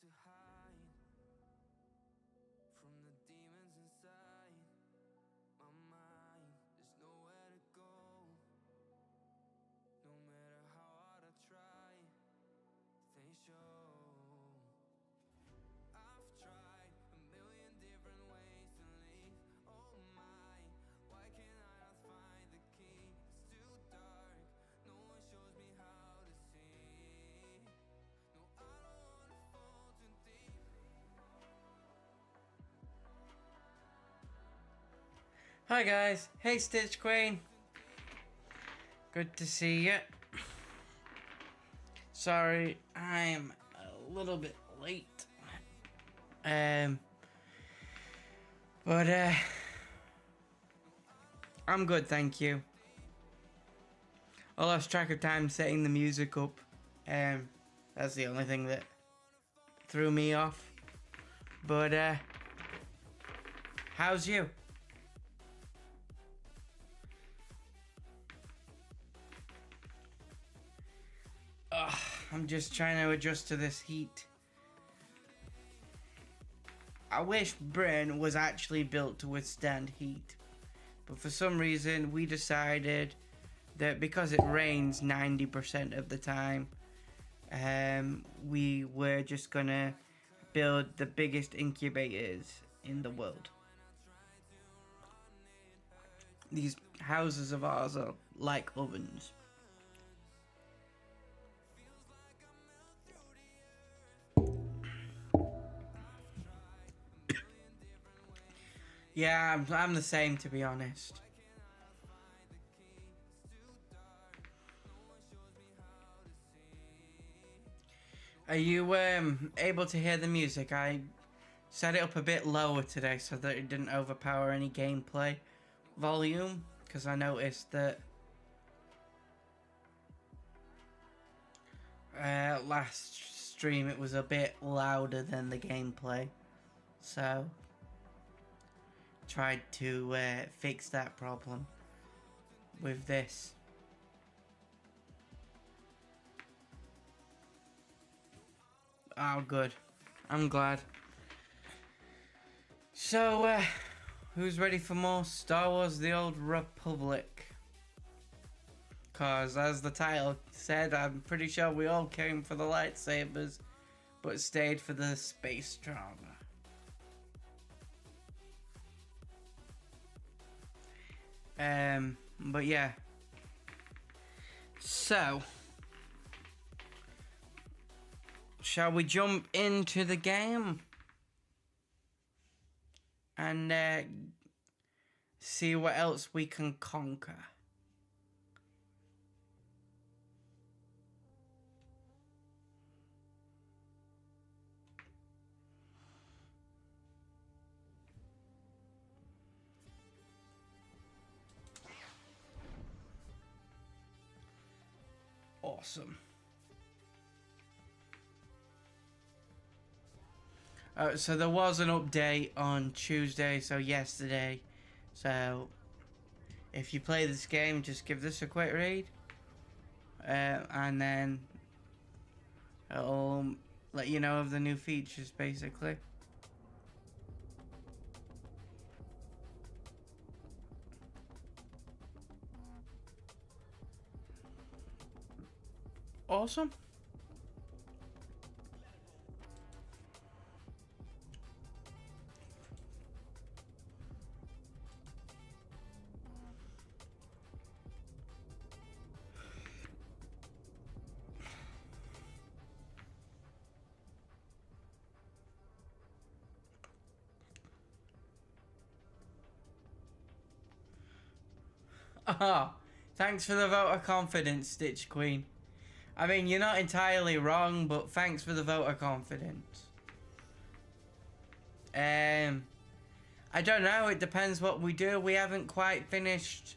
to hide from the demons inside my mind. There's nowhere to go, no matter how hard I try. They show I've tried a million different ways to leave. Oh my, why can I not find the key? It's too dark, no one shows me how to see. No, I don't wanna fall too deep. Hi guys, hey Stitch Queen. Good to see you. Sorry, I'm a little bit late. But I'm good, thank you. I lost track of time setting the music up. That's the only thing that threw me off. But how's you? I'm just trying to adjust to this heat. I wish Britain was actually built to withstand heat. But for some reason, we decided that because it rains 90% of the time, we were just gonna build the biggest incubators in the world. These houses of ours are like ovens. Yeah, I'm the same, to be honest. Are you able to hear the music? I set it up a bit lower today so that it didn't overpower any gameplay volume, because I noticed that last stream it was a bit louder than the gameplay, so tried to fix that problem with this. Oh, good. I'm glad. So, who's ready for more Star Wars The Old Republic? Cause as the title said, I'm pretty sure we all came for the lightsabers, but stayed for the space drama. But yeah. So, shall we jump into the game and see what else we can conquer? Awesome. So there was an update on Tuesday, so yesterday. So if you play this game, just give this a quick read, and then it'll let you know of the new features, basically. Awesome. Ah, thanks for the vote of confidence, Stitch Queen. I mean, you're not entirely wrong, but thanks for the vote of confidence. I don't know, it depends what we do. We haven't quite finished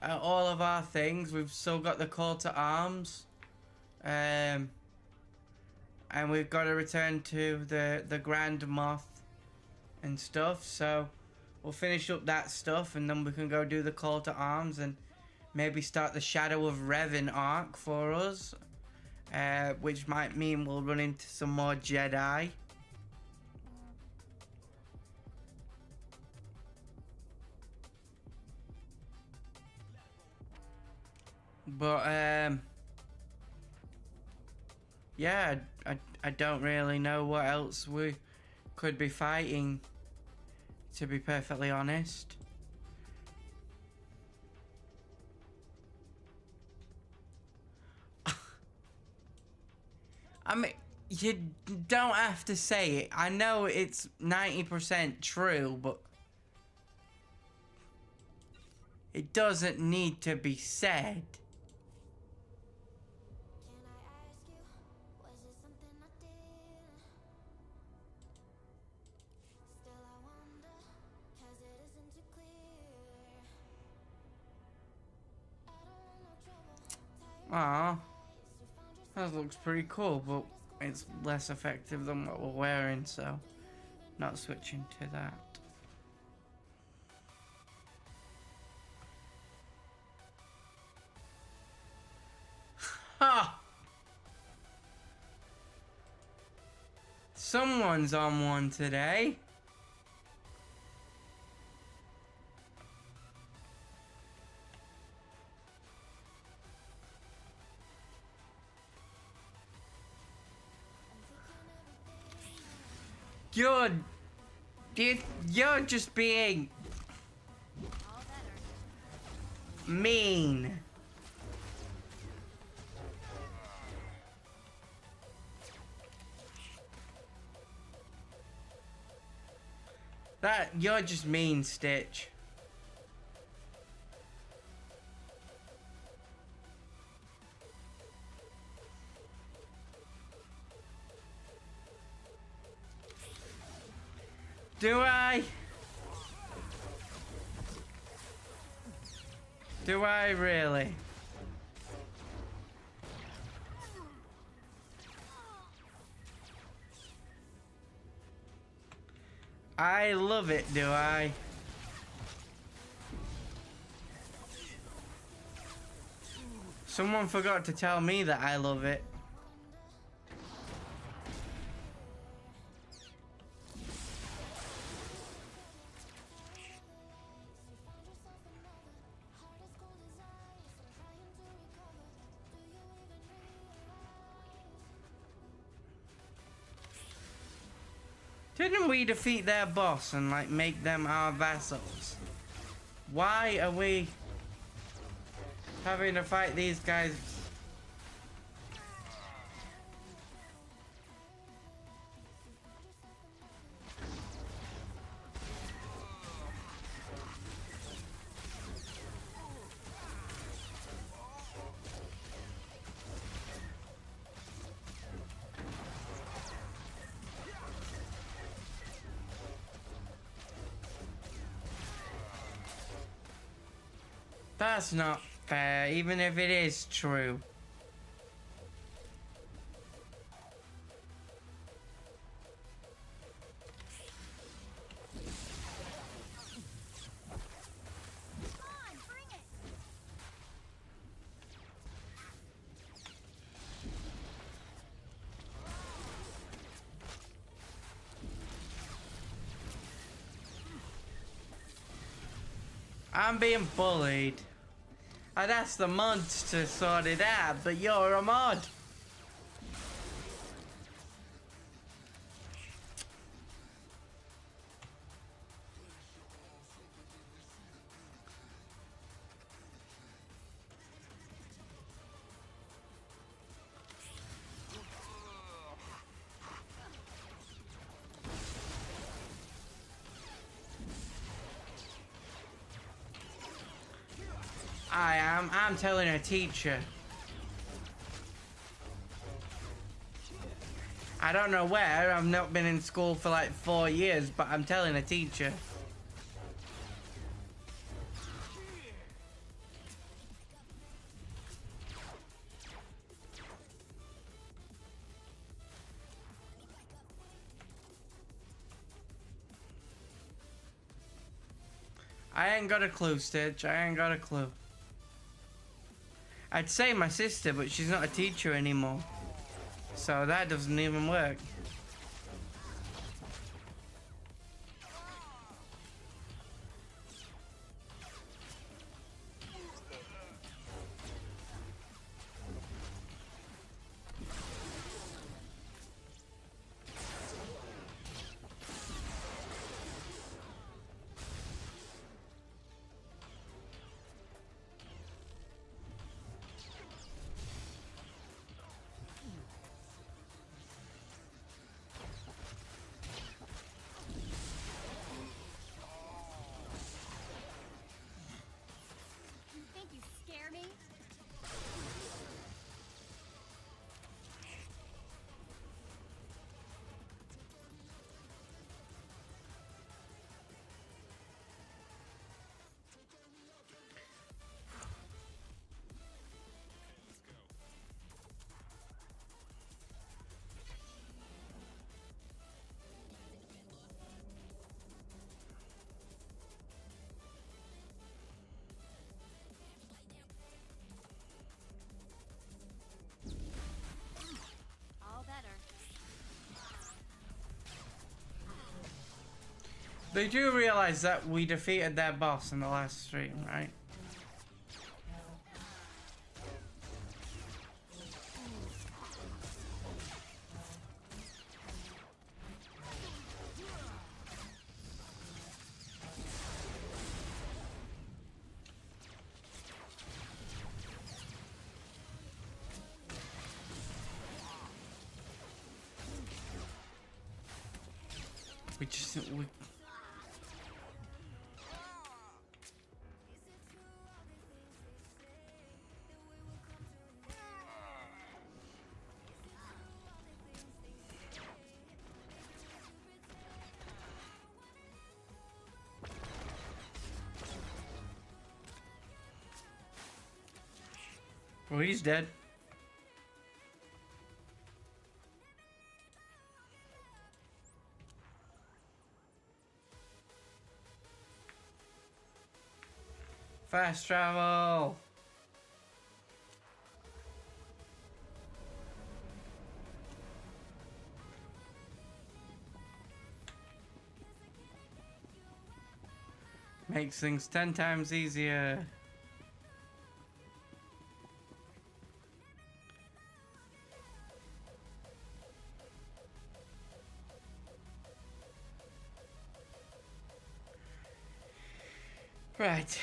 all of our things. We've still got the call to arms. And we've got to return to the Grand Moth and stuff, so we'll finish up that stuff and then we can go do the call to arms and maybe start the Shadow of Revan arc for us. which might mean we'll run into some more Jedi. But yeah, I don't really know what else we could be fighting, to be perfectly honest. I mean, you don't have to say it. I know it's 90% true, but it doesn't need to be said. Aw, that looks pretty cool, but it's less effective than what we're wearing, so not switching to that. Ha! Someone's on one today. You're just being mean. You're just mean, Stitch. Do I? Do I really? I love it, do I? Someone forgot to tell me that I love it. Didn't we defeat their boss and like make them our vassals? Why are we having to fight these guys? That's not fair, even if it is true. I'm being bullied. I'd ask the mods to sort it out, but you're a mod. I'm telling a teacher. I don't know where, I've not been in school for like 4 years, but I'm telling a teacher. I ain't got a clue, Stitch. I ain't got a clue. I'd say my sister, but she's not a teacher anymore. So that doesn't even work. You think you scare me? All better. They do realize that we defeated their boss in the last stream, right? We Well, he's dead. Fast travel. Makes things 10 times easier. Right.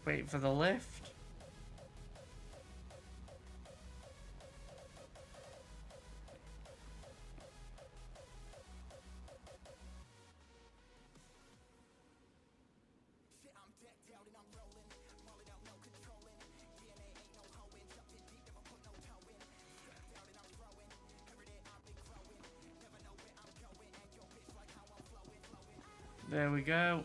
Wait for the lift. There we go.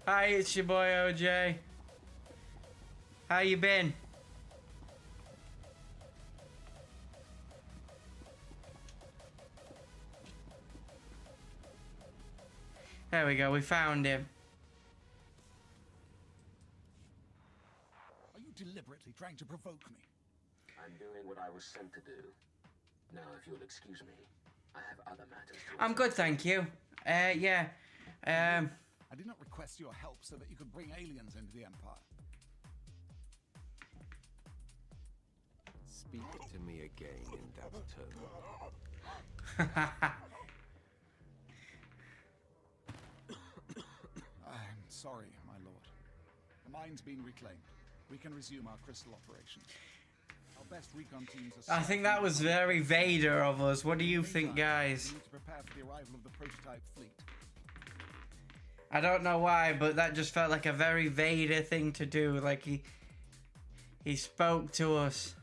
Hi, it's your boy OJ. How you been? There we go, we found him. Are you deliberately trying to provoke me? I'm doing what I was sent to do. Now, if you'll excuse me, I have other matters to I'm good, thank you. Yeah. I did not request your help so that you could bring aliens into the Empire. Speak to me again in that tone. I'm sorry, my lord. The mine's been reclaimed. We can resume our crystal operations. Our best recon teams are... I think that was very Vader of us. What do you think, guys? We need to prepare for the arrival of the prototype fleet. I don't know why, but that just felt like a very Vader thing to do. Like he spoke to us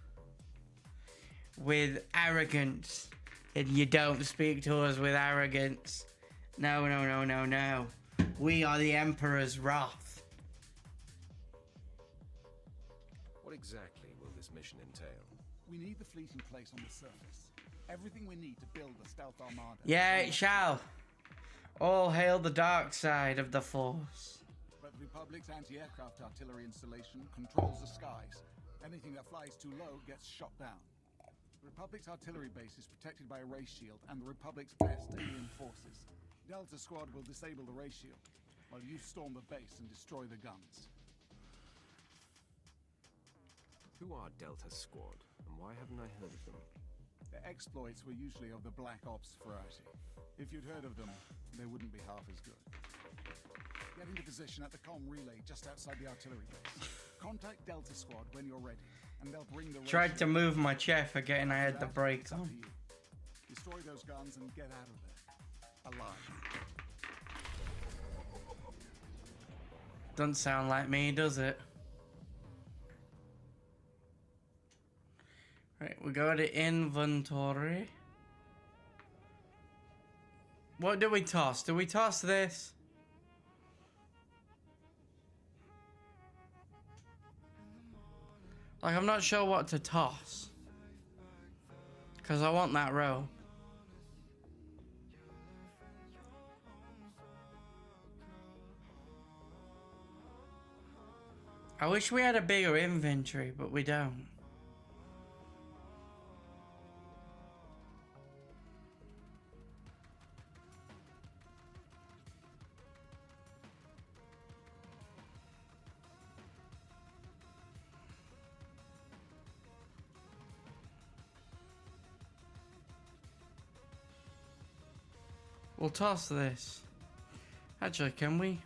with arrogance. And you don't speak to us with arrogance. No, no, no, no, no. We are the Emperor's wrath. What exactly will this mission entail? We need the fleet in place on the surface. Everything we need to build a stealth armada. Yeah, it shall. All hail the dark side of the Force. But the Republic's anti-aircraft artillery installation controls the skies. Anything that flies too low gets shot down. The Republic's artillery base is protected by a ray shield and the Republic's best alien forces. Delta Squad will disable the ray shield, while you storm the base and destroy the guns. Who are Delta Squad, and why haven't I heard of them? Their exploits were usually of the Black Ops variety. If you'd heard of them, they wouldn't be half as good. Get into position at the comm relay just outside the artillery base. Contact Delta Squad when you're ready, and they'll bring the... Tried to move my chair, forgetting I had the That, brake it's up on. to you. Destroy those guns and get out of there. Alive. Doesn't sound like me, does it? Right, we go to inventory. What do we toss? Do we toss this? Like, I'm not sure what to toss. Because I want that row. I wish we had a bigger inventory, but we don't. We'll toss this. Actually, can we?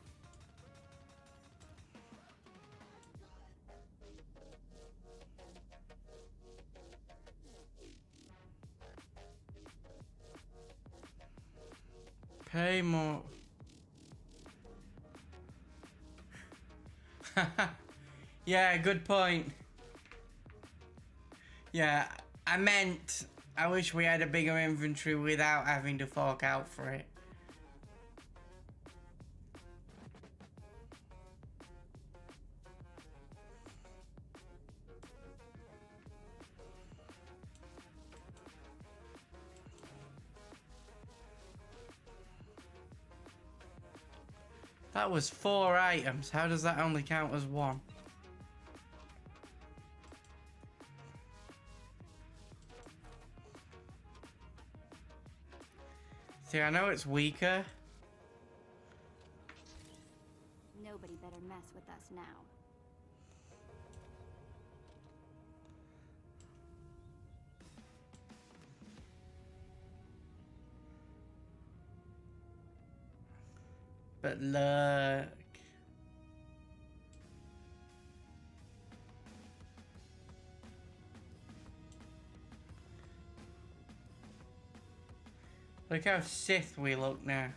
Pay more. Yeah, good point. Yeah, I wish we had a bigger inventory without having to fork out for it. That was 4 items. How does that only count as 1? See, I know it's weaker. Nobody better mess with us now. But look. Look how Sith we look now.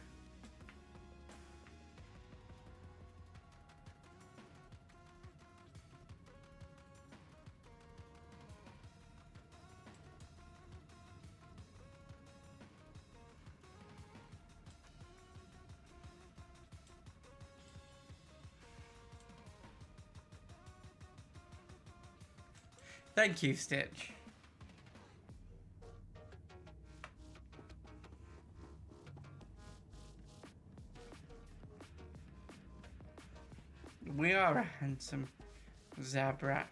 Thank you, Stitch. We are a handsome Zabrak.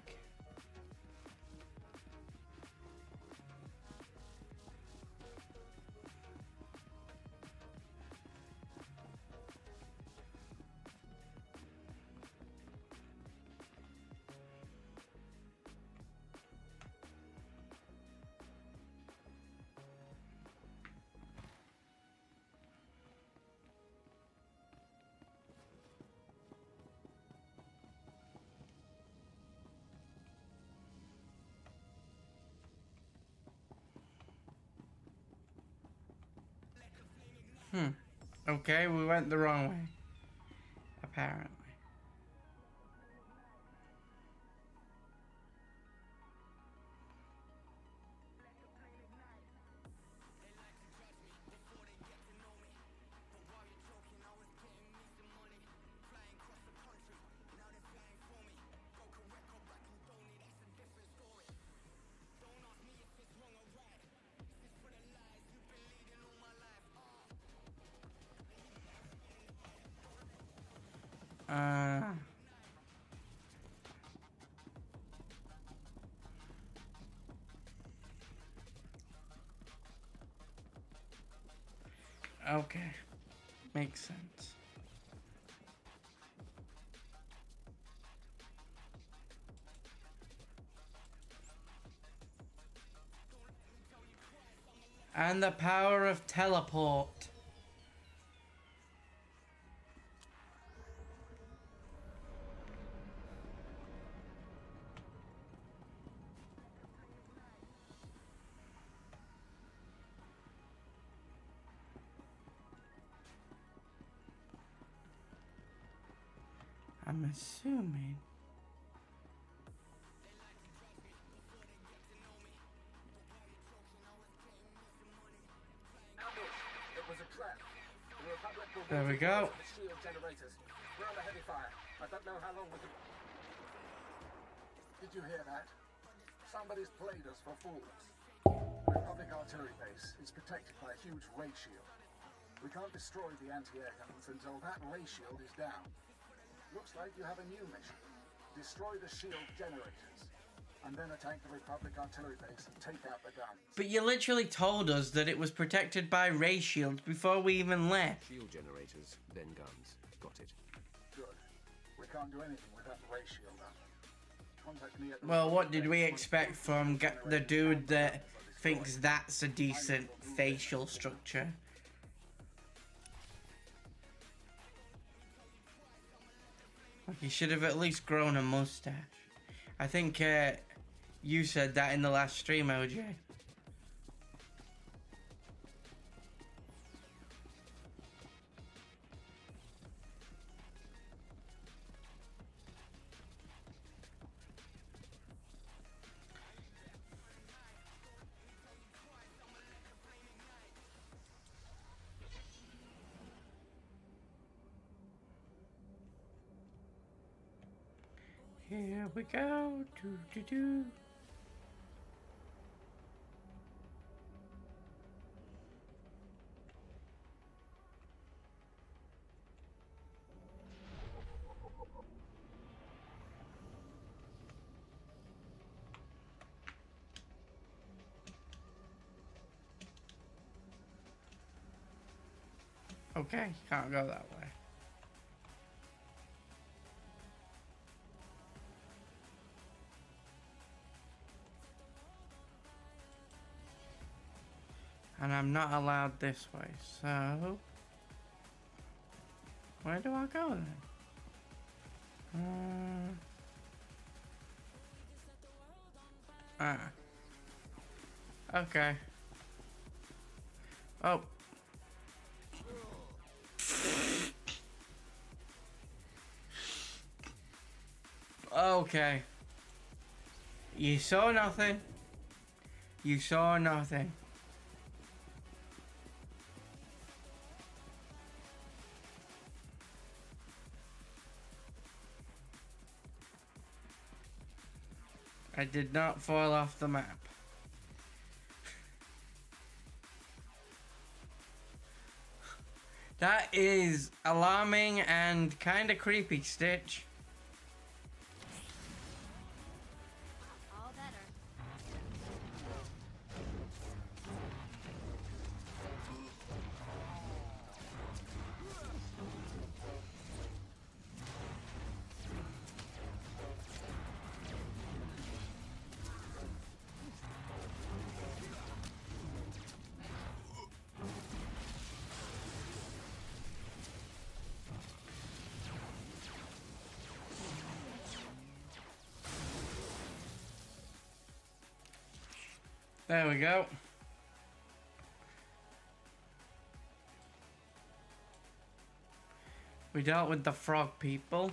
Okay, we went the wrong way. Apparently. Okay. Makes sense. And the power of teleport. I'm assuming. It was a trap. The Republic will There we use go. the shield generators. We're under heavy fire. I don't know how long we can... Did you hear that? Somebody's played us for fools. The Republic artillery base is protected by a huge ray shield. We can't destroy the anti-air guns until that ray shield is down. Looks like you have a new mission. Destroy the shield generators, and then attack the Republic artillery base and take out the guns. But you literally told us that it was protected by ray shields before we even left. Shield generators, then guns. Got it. Good. We can't do anything with that ray shield up. Contact me at the Well, what Republic did we base. expect from the dude that thinks that's a decent facial structure? He should have at least grown a mustache. I think you said that in the last stream, OJ. Here we go. Do do do. Okay, can't go that way. And I'm not allowed this way, so... Where do I go then? Okay. Oh. Okay. You saw nothing. You saw nothing. I did not fall off the map. That is alarming and kind of creepy, Stitch. All better. There we go. We dealt with the frog people.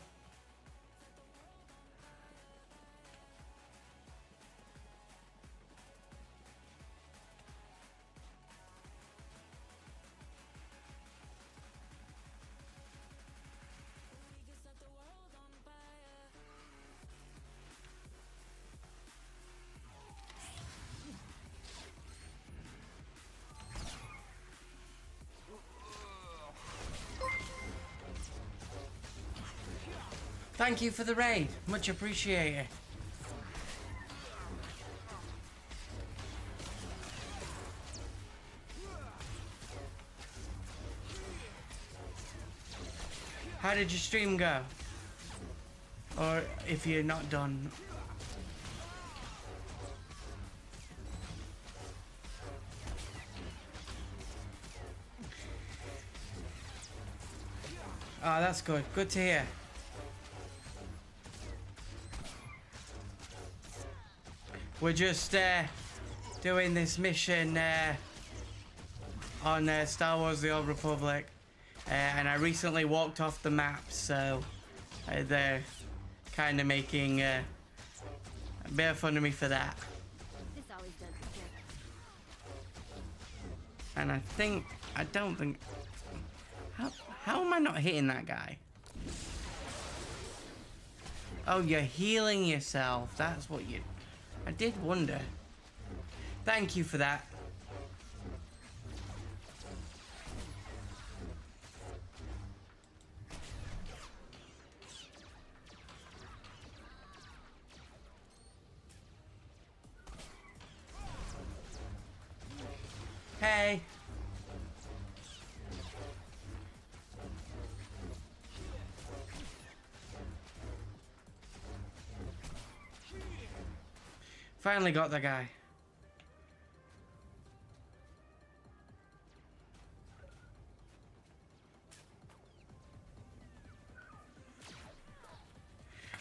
Thank you for the raid. Much appreciated. How did your stream go? Or if you're not done. Oh, that's good. Good to hear. We're just doing this mission on Star Wars The Old Republic. And I recently walked off the map, so they're kind of making a bit of fun of me for that. This always does the trick. And I don't think... How am I not hitting that guy? Oh, you're healing yourself. That's what you... I did wonder. Thank you for that. Hey. Finally got the guy.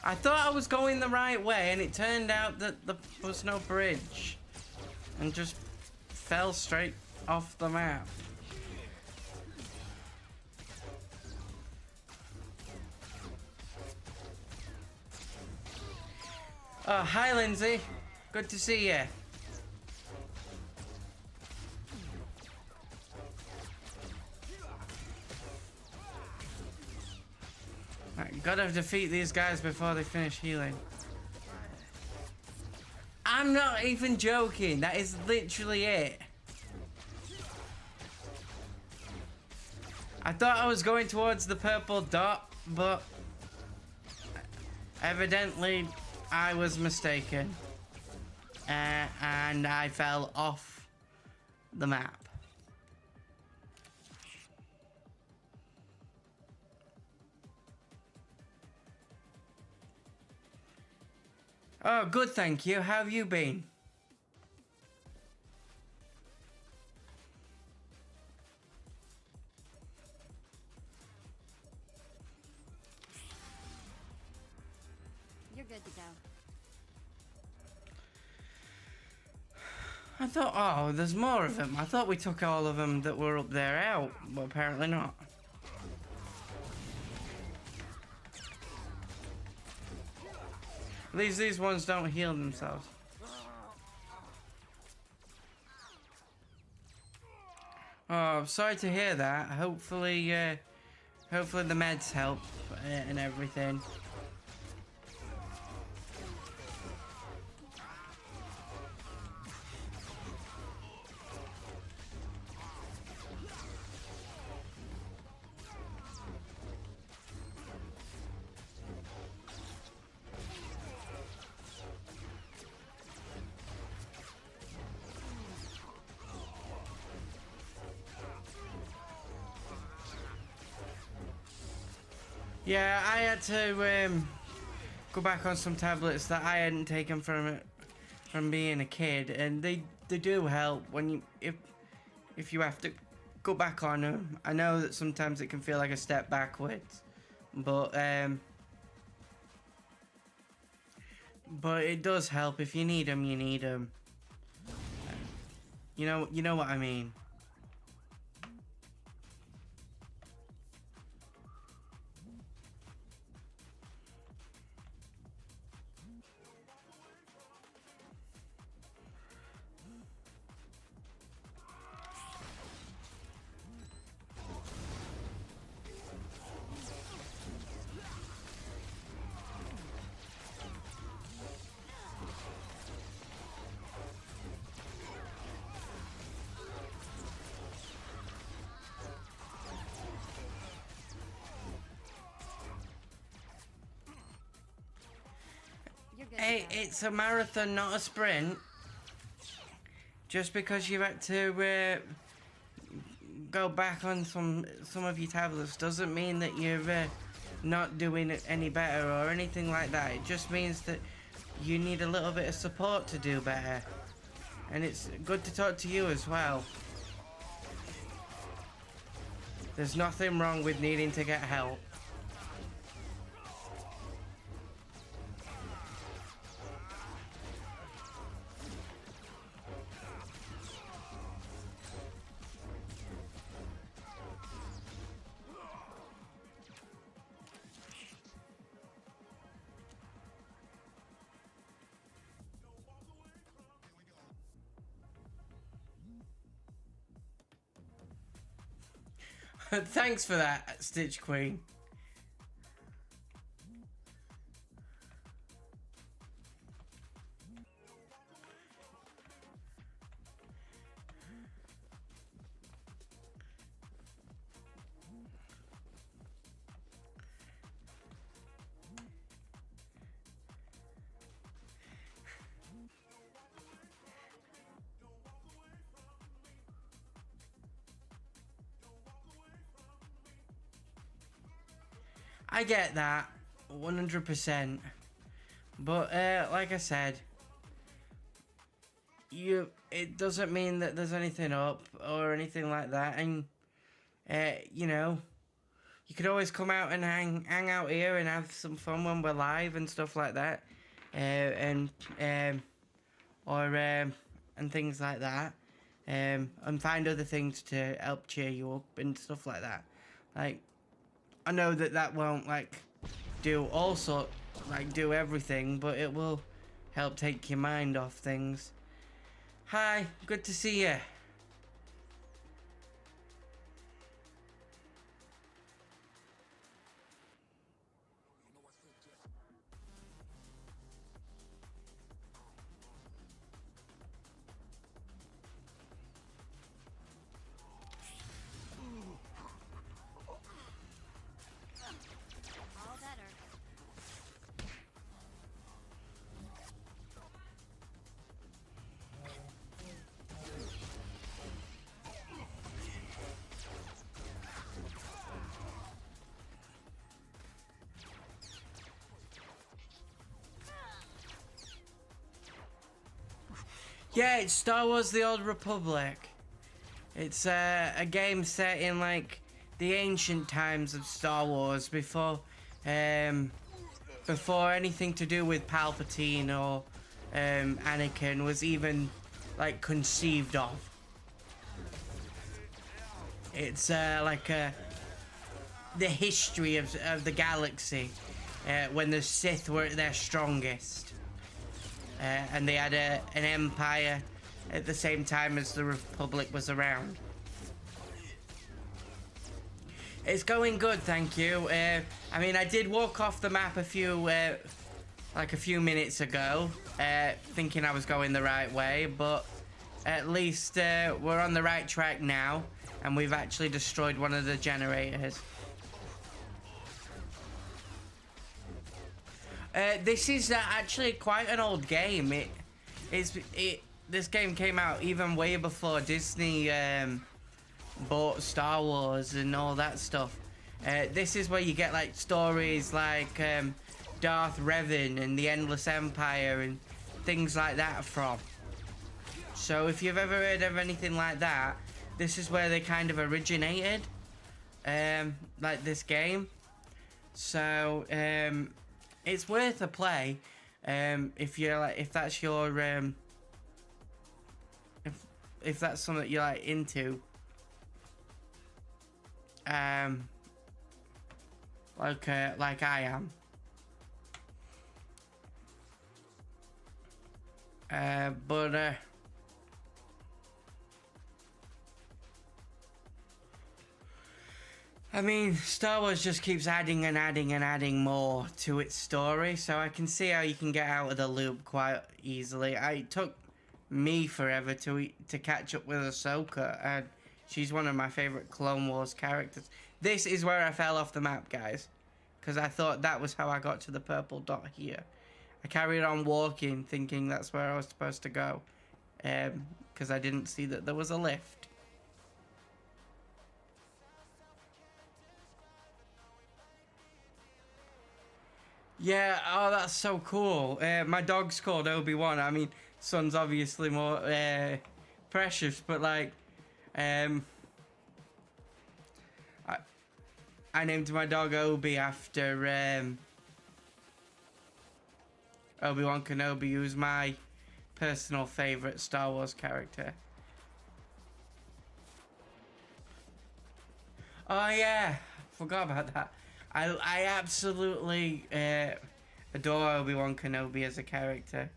I thought I was going the right way, and it turned out that there was no bridge. And just fell straight off the map. Oh, hi Lindsay. Good to see you. Right, gotta defeat these guys before they finish healing. I'm not even joking. That is literally it. I thought I was going towards the purple dot, but evidently I was mistaken. And I fell off the map. Oh, good, thank you. How have you been? You're good to go. I thought, oh, there's more of them. I thought we took all of them that were up there out, but apparently not. At least these ones don't heal themselves. Oh, sorry to hear that. Hopefully, hopefully the meds help and everything. Yeah, I had to go back on some tablets that I hadn't taken from being a kid, and they do help when you if you have to go back on them. I know that sometimes it can feel like a step backwards, but it does help. If you need them, you need them. You know what I mean. Hey, it's a marathon, not a sprint. Just because you've had to go back on some of your tablets doesn't mean that not doing it any better or anything like that. It just means that you need a little bit of support to do better. And it's good to talk to you as well. There's nothing wrong with needing to get help. Thanks for that, Stitch Queen. I get that, 100%. But like I said, it doesn't mean that there's anything up or anything like that. And you know, you could always come out and hang out here and have some fun when we're live and stuff like that, and things like that, and find other things to help cheer you up and stuff like that. Like, I know that won't like do do everything, but it will help take your mind off things. Hi, good to see you. All better. Yeah, it's Star Wars: The Old Republic. It's a game set in like the ancient times of Star Wars, before anything to do with Palpatine or Anakin was even like conceived of. It's the history of the galaxy when the Sith were at their strongest. And they had an empire at the same time as the Republic was around. It's going good, thank you. I mean, I did walk off the map a few minutes ago, thinking I was going the right way, but at least we're on the right track now, and we've actually destroyed one of the generators. This is actually quite an old game. This game came out even way before Disney bought Star Wars and all that stuff. This is where you get like stories like Darth Revan and the Endless Empire and things like that from. So if you've ever heard of anything like that, this is where they kind of originated, like this game. So it's worth a play if that's your if that's something that you're like into. Like I am. I mean, Star Wars just keeps adding and adding and adding more to its story, so I can see how you can get out of the loop quite easily. It took me forever to catch up with Ahsoka, and she's one of my favorite Clone Wars characters. This is where I fell off the map, guys, because I thought that was how I got to the purple dot here. I carried on walking, thinking that's where I was supposed to go, because I didn't see that there was a lift. Yeah, oh, that's so cool. My dog's called Obi-Wan. I mean, son's obviously more precious, but like, I named my dog Obi after Obi-Wan Kenobi, who's my personal favorite Star Wars character. Oh yeah, forgot about that. I absolutely adore Obi-Wan Kenobi as a character.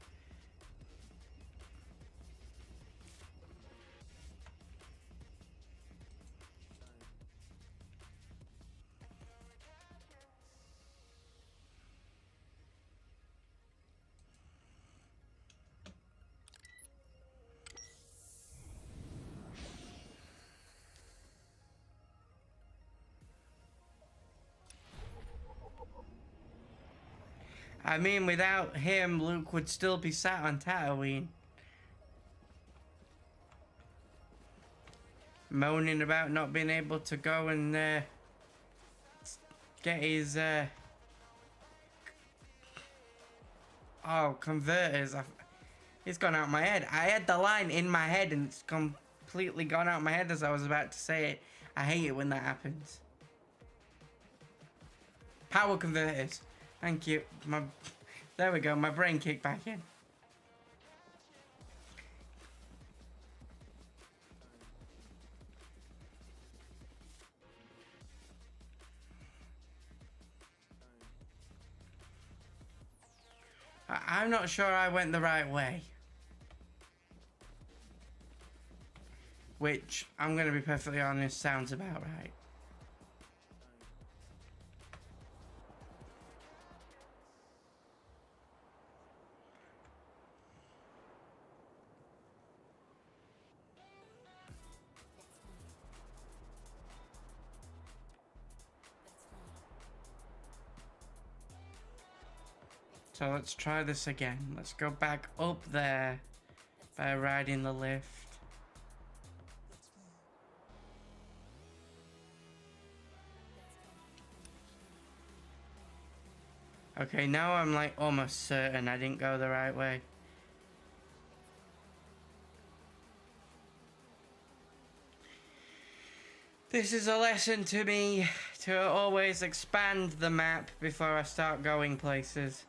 I mean, without him, Luke would still be sat on Tatooine, moaning about not being able to go and get his converters. It's gone out my head. I had the line in my head and it's completely gone out my head as I was about to say it. I hate it when that happens. Power converters. Thank you. There we go. My brain kicked back in. I'm not sure I went the right way. Which, I'm going to be perfectly honest, sounds about right. So let's try this again. Let's go back up there by riding the lift. Okay, now I'm like almost certain I didn't go the right way. This is a lesson to me to always expand the map before I start going places.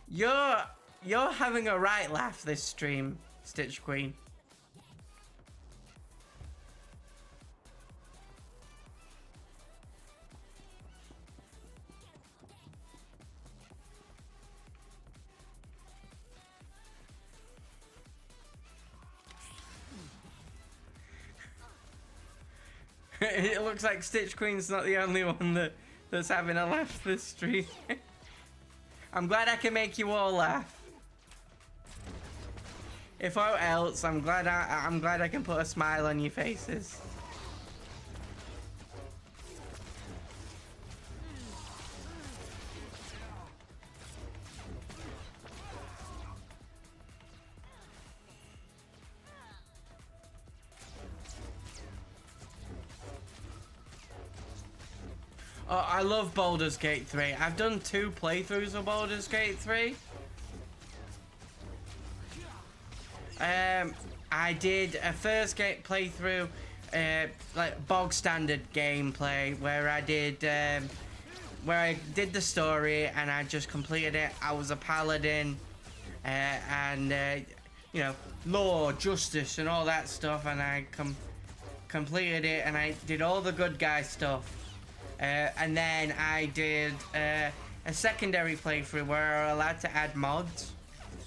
You're having a right laugh this stream, Stitch Queen. It looks like Stitch Queen's not the only one that's having a laugh this stream. I'm glad I can make you all laugh. If all else, I'm glad I can put a smile on your faces. Oh, I love Baldur's Gate 3. I've done 2 playthroughs of Baldur's Gate 3. I did a first playthrough, like bog standard gameplay, where I did the story and I just completed it. I was a paladin, and you know, law, justice, and all that stuff, and I completed it, and I did all the good guy stuff. And then I did a secondary playthrough where I was allowed to add mods.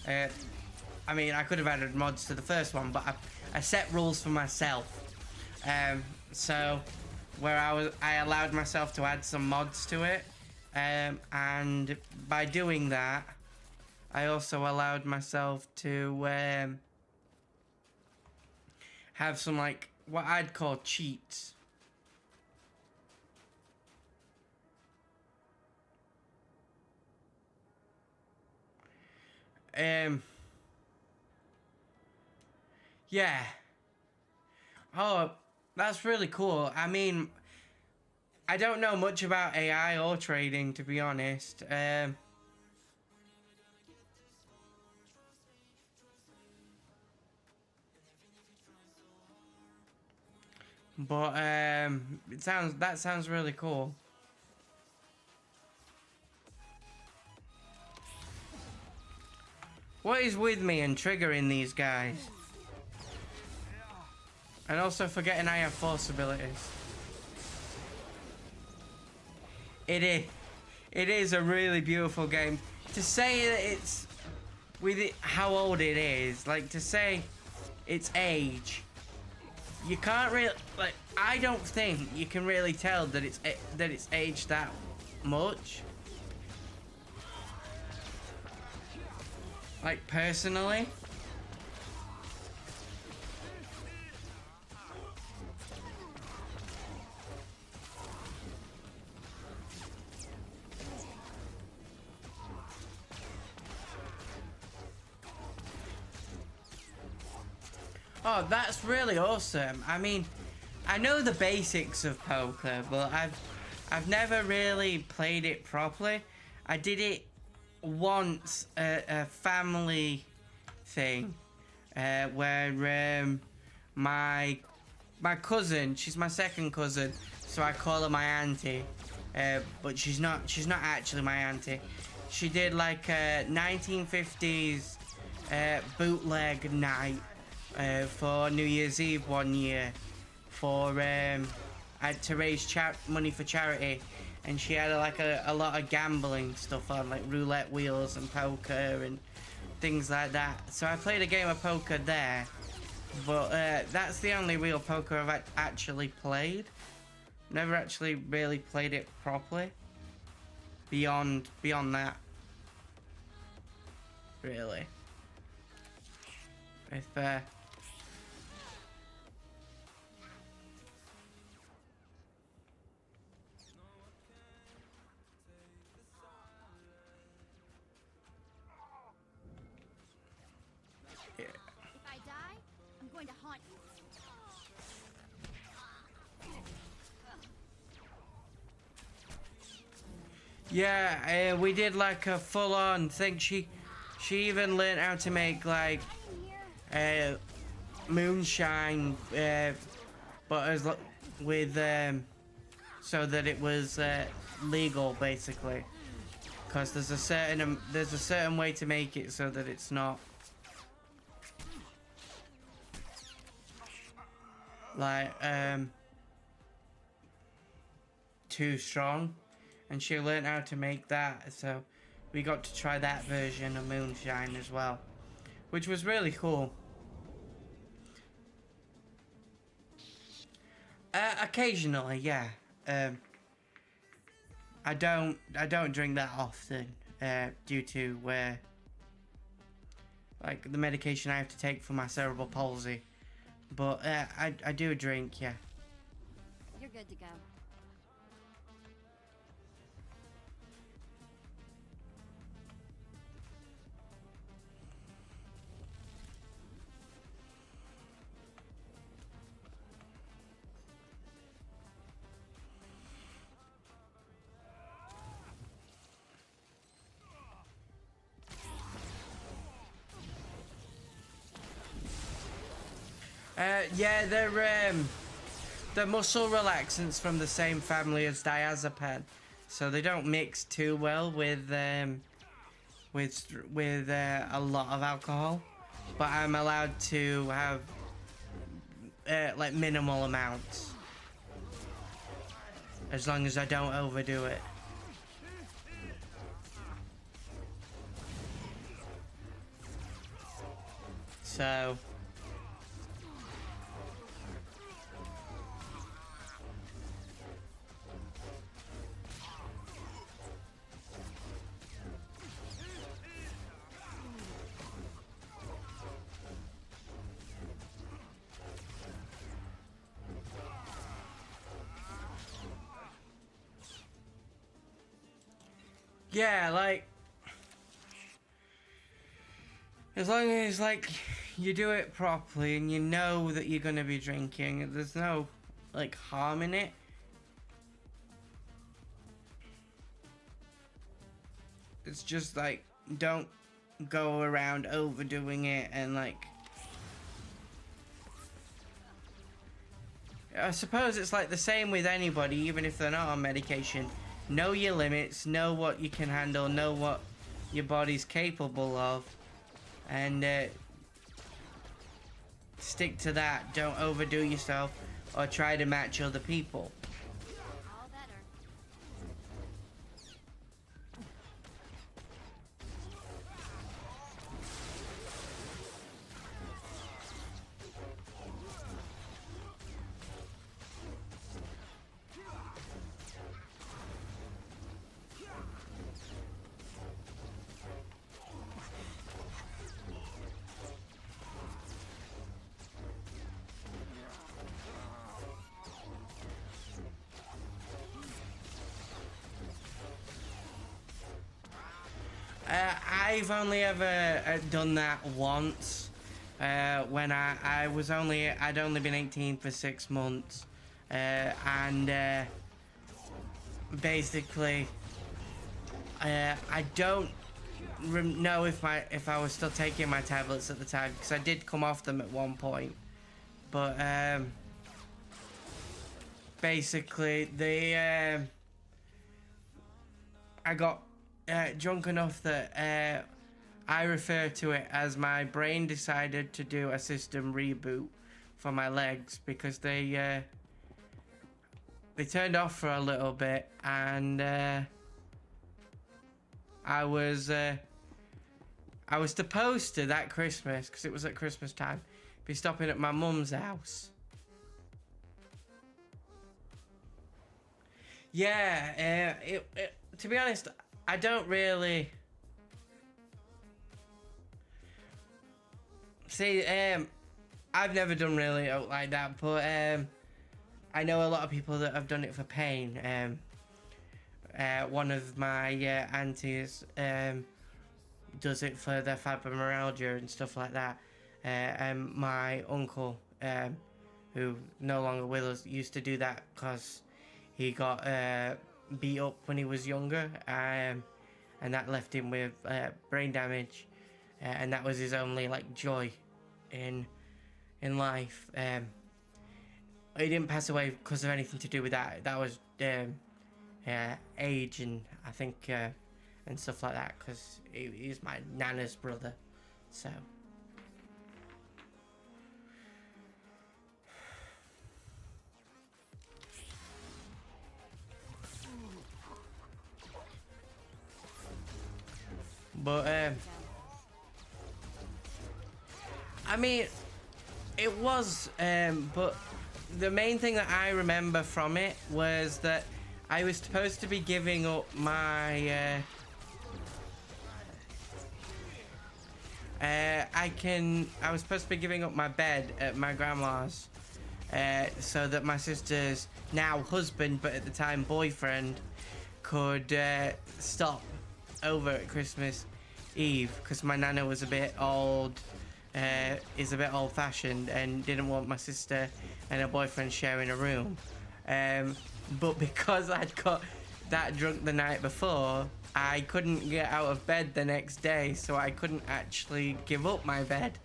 I mean, I could have added mods to the first one, but I set rules for myself. So where I allowed myself to add some mods to it, and by doing that, I also allowed myself to have some, like, what I'd call cheats. Yeah. Oh, that's really cool. I mean, I don't know much about AI or trading, to be honest. But that sounds really cool. What is with me and triggering these guys? And also forgetting I have force abilities. It is a really beautiful game. To say that it's with it, how old it is, like to say its age, you can't really, like, I don't think you can really tell that it's aged that much. Like, personally. Oh, that's really awesome. I mean, I know the basics of poker, but I've never really played it properly. I did it once at a family thing where my cousin, she's my second cousin, so I call her my auntie, but she's not actually my auntie. She did like a 1950s bootleg night for New Year's Eve one year for to raise money for charity. And she had like a lot of gambling stuff on, like roulette wheels and poker and things like that. So I played a game of poker there, but that's the only real poker I've actually played. Never actually really played it properly. Beyond that, really. If If I die, I'm going to haunt you. yeah, we did like a full-on thing. She even learned how to make like moonshine, but as with so that it was legal, basically. Because there's a certain way to make it so that it's not like too strong. And she learned how to make that, so we got to try that version of moonshine as well, which was really cool. Occasionally, yeah. I don't drink that often due to like the medication I have to take for my cerebral palsy. But I do drink, yeah. You're good to go. Yeah, they're muscle relaxants from the same family as diazepam, so they don't mix too well with a lot of alcohol. But I'm allowed to have like minimal amounts, as long as I don't overdo it. So. Yeah, like, as long as, like, you do it properly and you know that you're gonna be drinking, there's no, like, harm in it. It's just like, don't go around overdoing it and like... I suppose it's like the same with anybody, even if they're not on medication. Know your limits, know what you can handle, know what your body's capable of, and stick to that. Don't overdo yourself or try to match other people. All better. I've only ever done that once. When I'd only been 18 for 6 months, and basically, I don't know if I was still taking my tablets at the time, because I did come off them at one point, but basically I got drunk enough that I refer to it as my brain decided to do a system reboot for my legs, because they turned off for a little bit, and I was supposed to, that Christmas, because it was at Christmas time, be stopping at my mum's house. Yeah, to be honest, I don't really... See, I've never done really like that, but I know a lot of people that have done it for pain. One of my aunties does it for their fibromyalgia and stuff like that. And my uncle, who no longer with us, used to do that because he got beat up when he was younger, and that left him with brain damage, and that was his only like joy in life. He didn't pass away because of anything to do with that. That was age, and I think and stuff like that, because he's my nana's brother. So but I mean, it was, but the main thing that I remember from it was that I was supposed to be giving up my, I was supposed to be giving up my bed at my grandma's, so that my sister's now husband, but at the time boyfriend, could stop over at Christmas Eve, because my nana was a bit old, is a bit old-fashioned, and didn't want my sister and her boyfriend sharing a room. But because I'd got that drunk the night before, I couldn't get out of bed the next day, so I couldn't actually give up my bed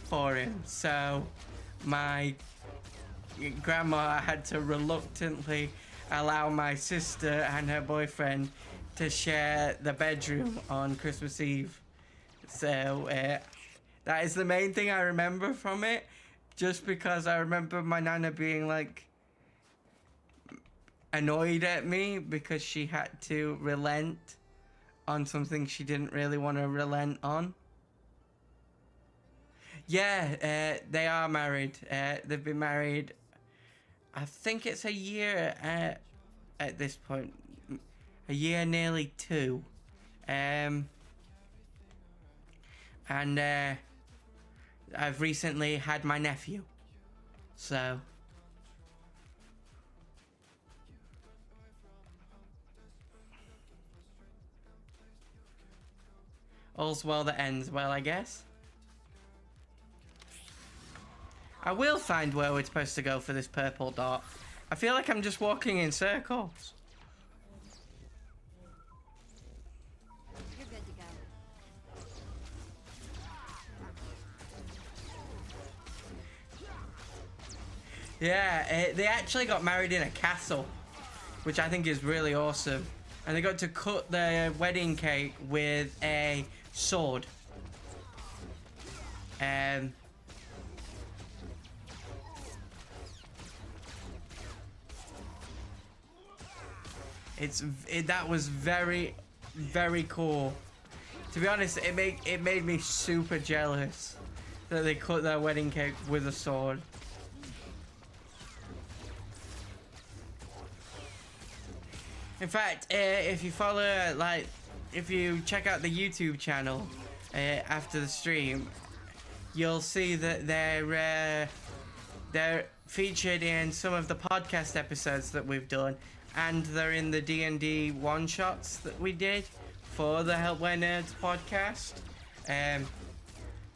for him. So my grandma had to reluctantly allow my sister and her boyfriend to share the bedroom on Christmas Eve. So that is the main thing I remember from it, just because I remember my nana being like annoyed at me because she had to relent on something she didn't really want to relent on. Yeah, they are married. They've been married, I think it's a year at this point. A year, nearly 2. And I've recently had my nephew. So all's well that ends well, I guess. I will find where we're supposed to go for this purple dot. I feel like I'm just walking in circles. Yeah, they actually got married in a castle, which I think is really awesome. And they got to cut their wedding cake with a sword. That was very, very cool. To be honest, it made me super jealous that they cut their wedding cake with a sword. In fact, if you follow, like, if you check out the YouTube channel after the stream, you'll see that they're featured in some of the podcast episodes that we've done, and they're in the D&D one-shots that we did for the Helpware Nerds podcast.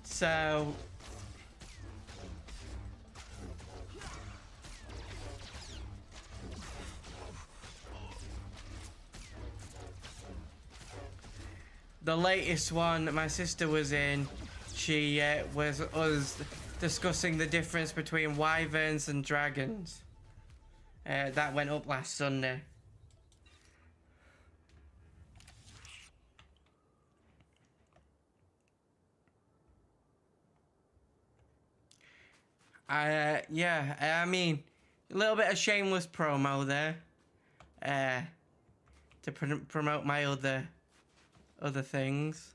So the latest one that my sister was in, she was us discussing the difference between wyverns and dragons. That went up last Sunday. Yeah, I mean, a little bit of shameless promo there, to promote my other things.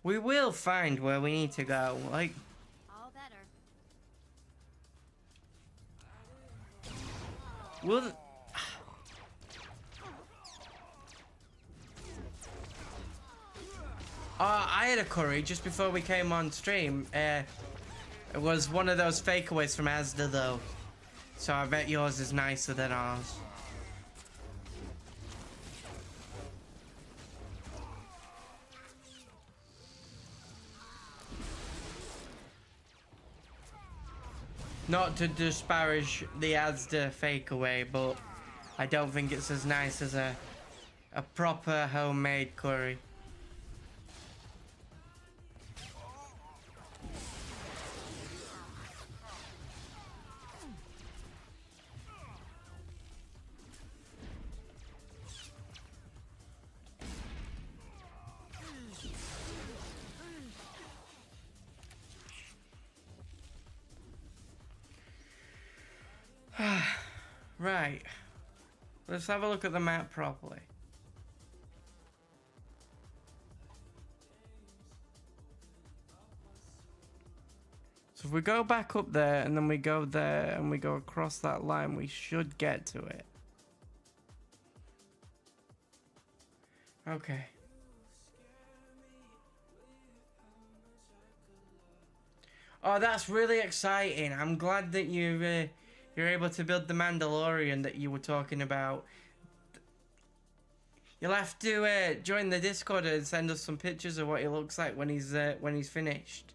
We will find where we need to go, like. All better. We'll... I had a curry just before we came on stream. It was one of those fakeaways from Asda though, so I bet yours is nicer than ours. Not to disparage the Asda fakeaway, but I don't think it's as nice as a proper homemade curry. Right. Let's have a look at the map properly. So if we go back up there and then we go there and we go across that line, we should get to it. Okay. Oh, that's really exciting. I'm glad that you're able to build the Mandalorian that you were talking about. You'll have to join the Discord and send us some pictures of what he looks like when he's finished.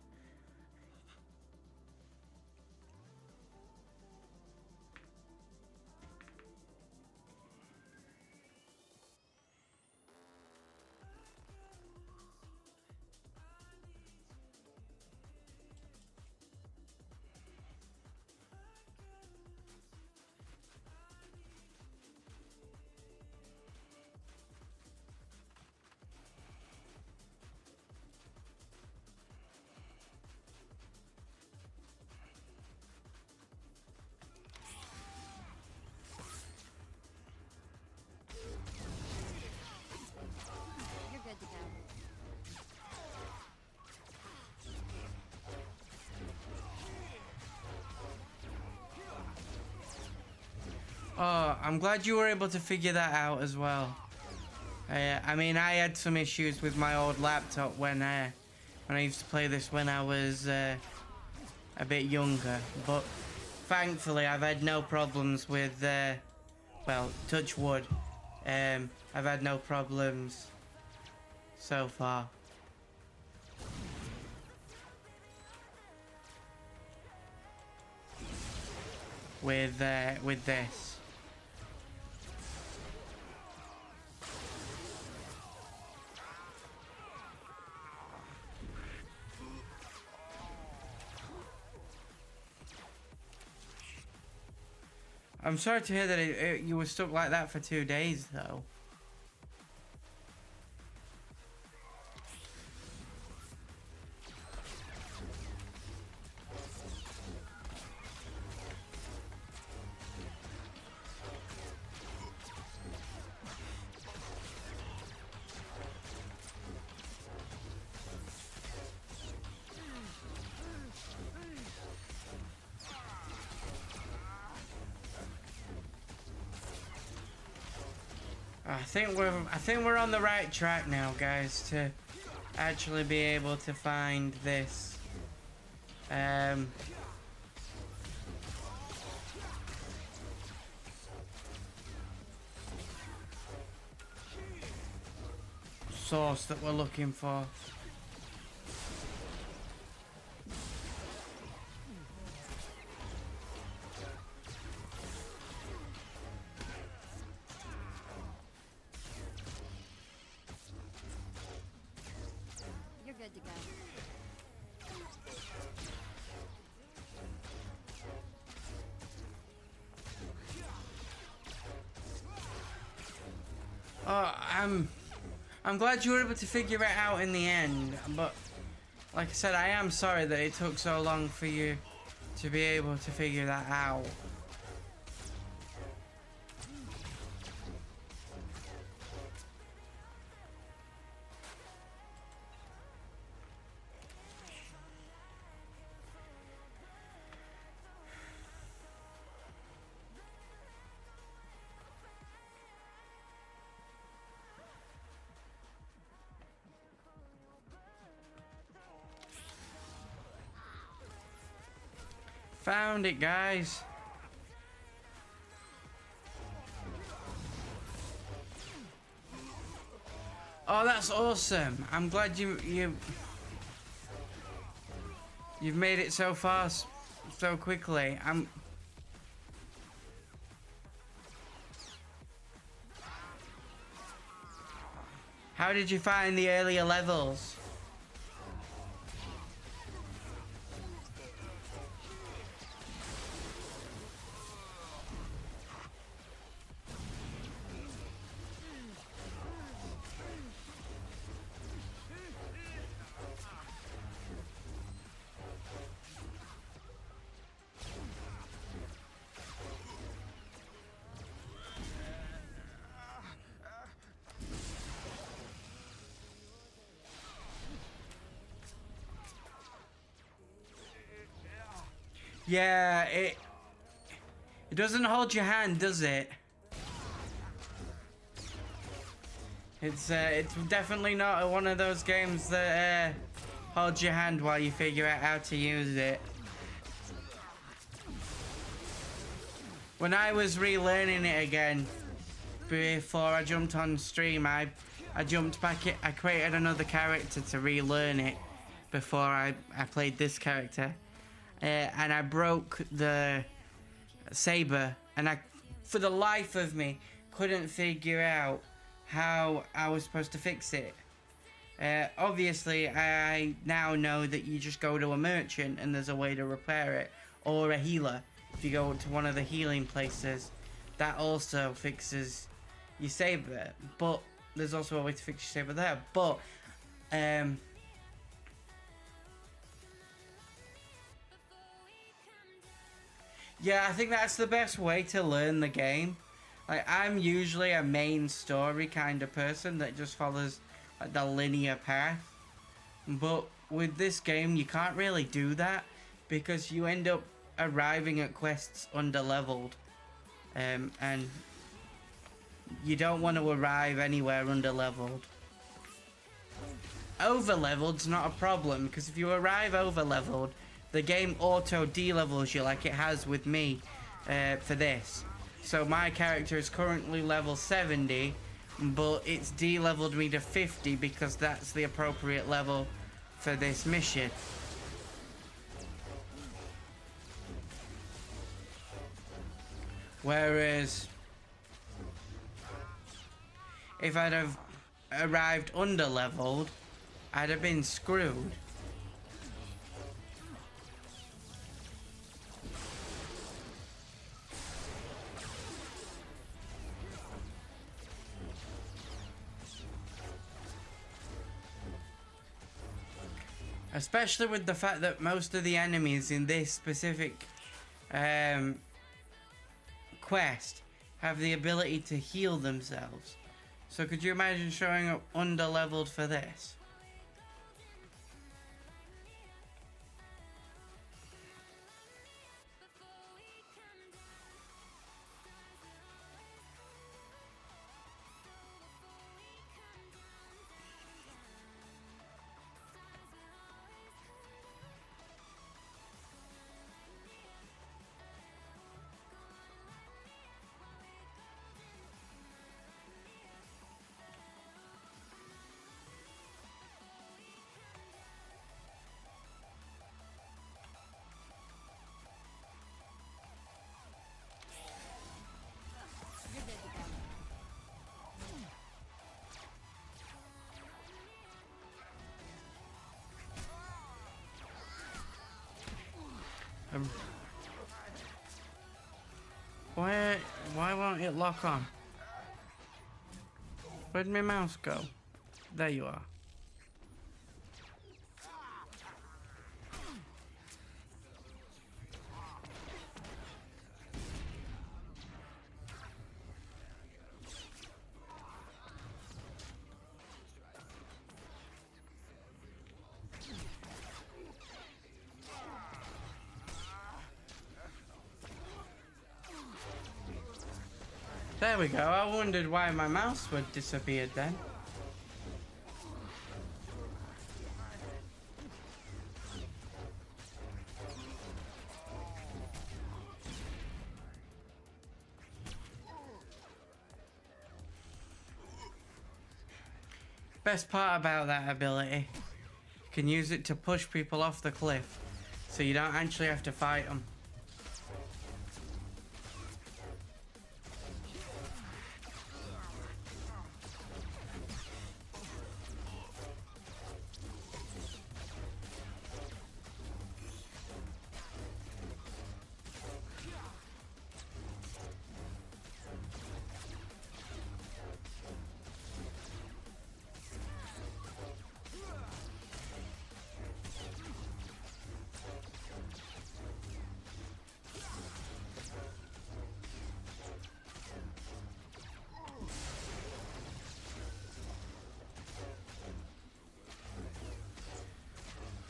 You're good to go. Oh, I'm glad you were able to figure that out as well. I mean, I had some issues with my old laptop when I used to play this when I was a bit younger, but thankfully I've had no problems with, well, touch wood. I've had no problems so far. with this. I'm sorry to hear that you were stuck like that for 2 days, though. I think we're on the right track now, guys, to actually be able to find this. Source that we're looking for. You're good to go. Oh, I'm glad you were able to figure it out in the end, but like I said, I am sorry that it took so long for you to be able to figure that out. Found it, guys. Oh, that's awesome. I'm glad you've made it so far so quickly. How did you find the earlier levels? Yeah, it doesn't hold your hand, does it? It's definitely not one of those games that holds your hand while you figure out how to use it. When I was relearning it again before I jumped on stream, I jumped back in, I created another character to relearn it before I played this character. And I broke the saber, and I, for the life of me, couldn't figure out how I was supposed to fix it. Obviously, I now know that you just go to a merchant and there's a way to repair it, or a healer. If you go to one of the healing places, that also fixes your saber. But there's also a way to fix your saber there. But yeah, I think that's the best way to learn the game. Like, I'm usually a main story kind of person that just follows like the linear path. But with this game, you can't really do that because you end up arriving at quests underleveled. And you don't want to arrive anywhere underleveled. Overleveled's not a problem, because if you arrive overleveled, the game auto de-levels you like it has with me for this. So my character is currently level 70, but it's de-leveled me to 50 because that's the appropriate level for this mission. Whereas if I'd have arrived under-leveled, I'd have been screwed. Especially with the fact that most of the enemies in this specific quest have the ability to heal themselves. So could you imagine showing up under-leveled for this? You're good to go. Why won't it lock on? Where'd my mouse go? There you are. There we go. I wondered why my mouse would disappeared then. Best part about that ability, you can use it to push people off the cliff, so you don't actually have to fight them.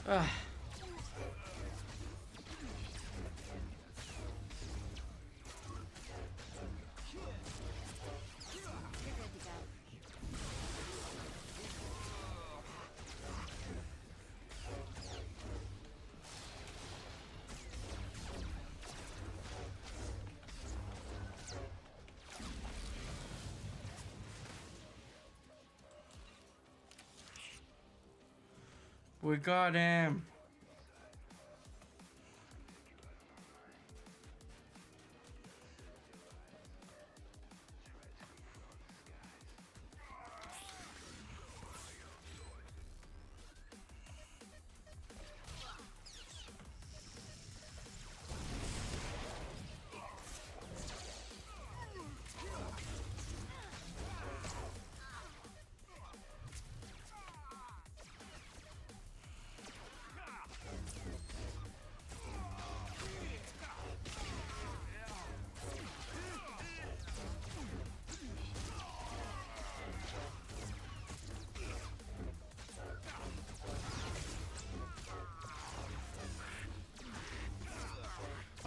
Ugh. You're good to go. We got him.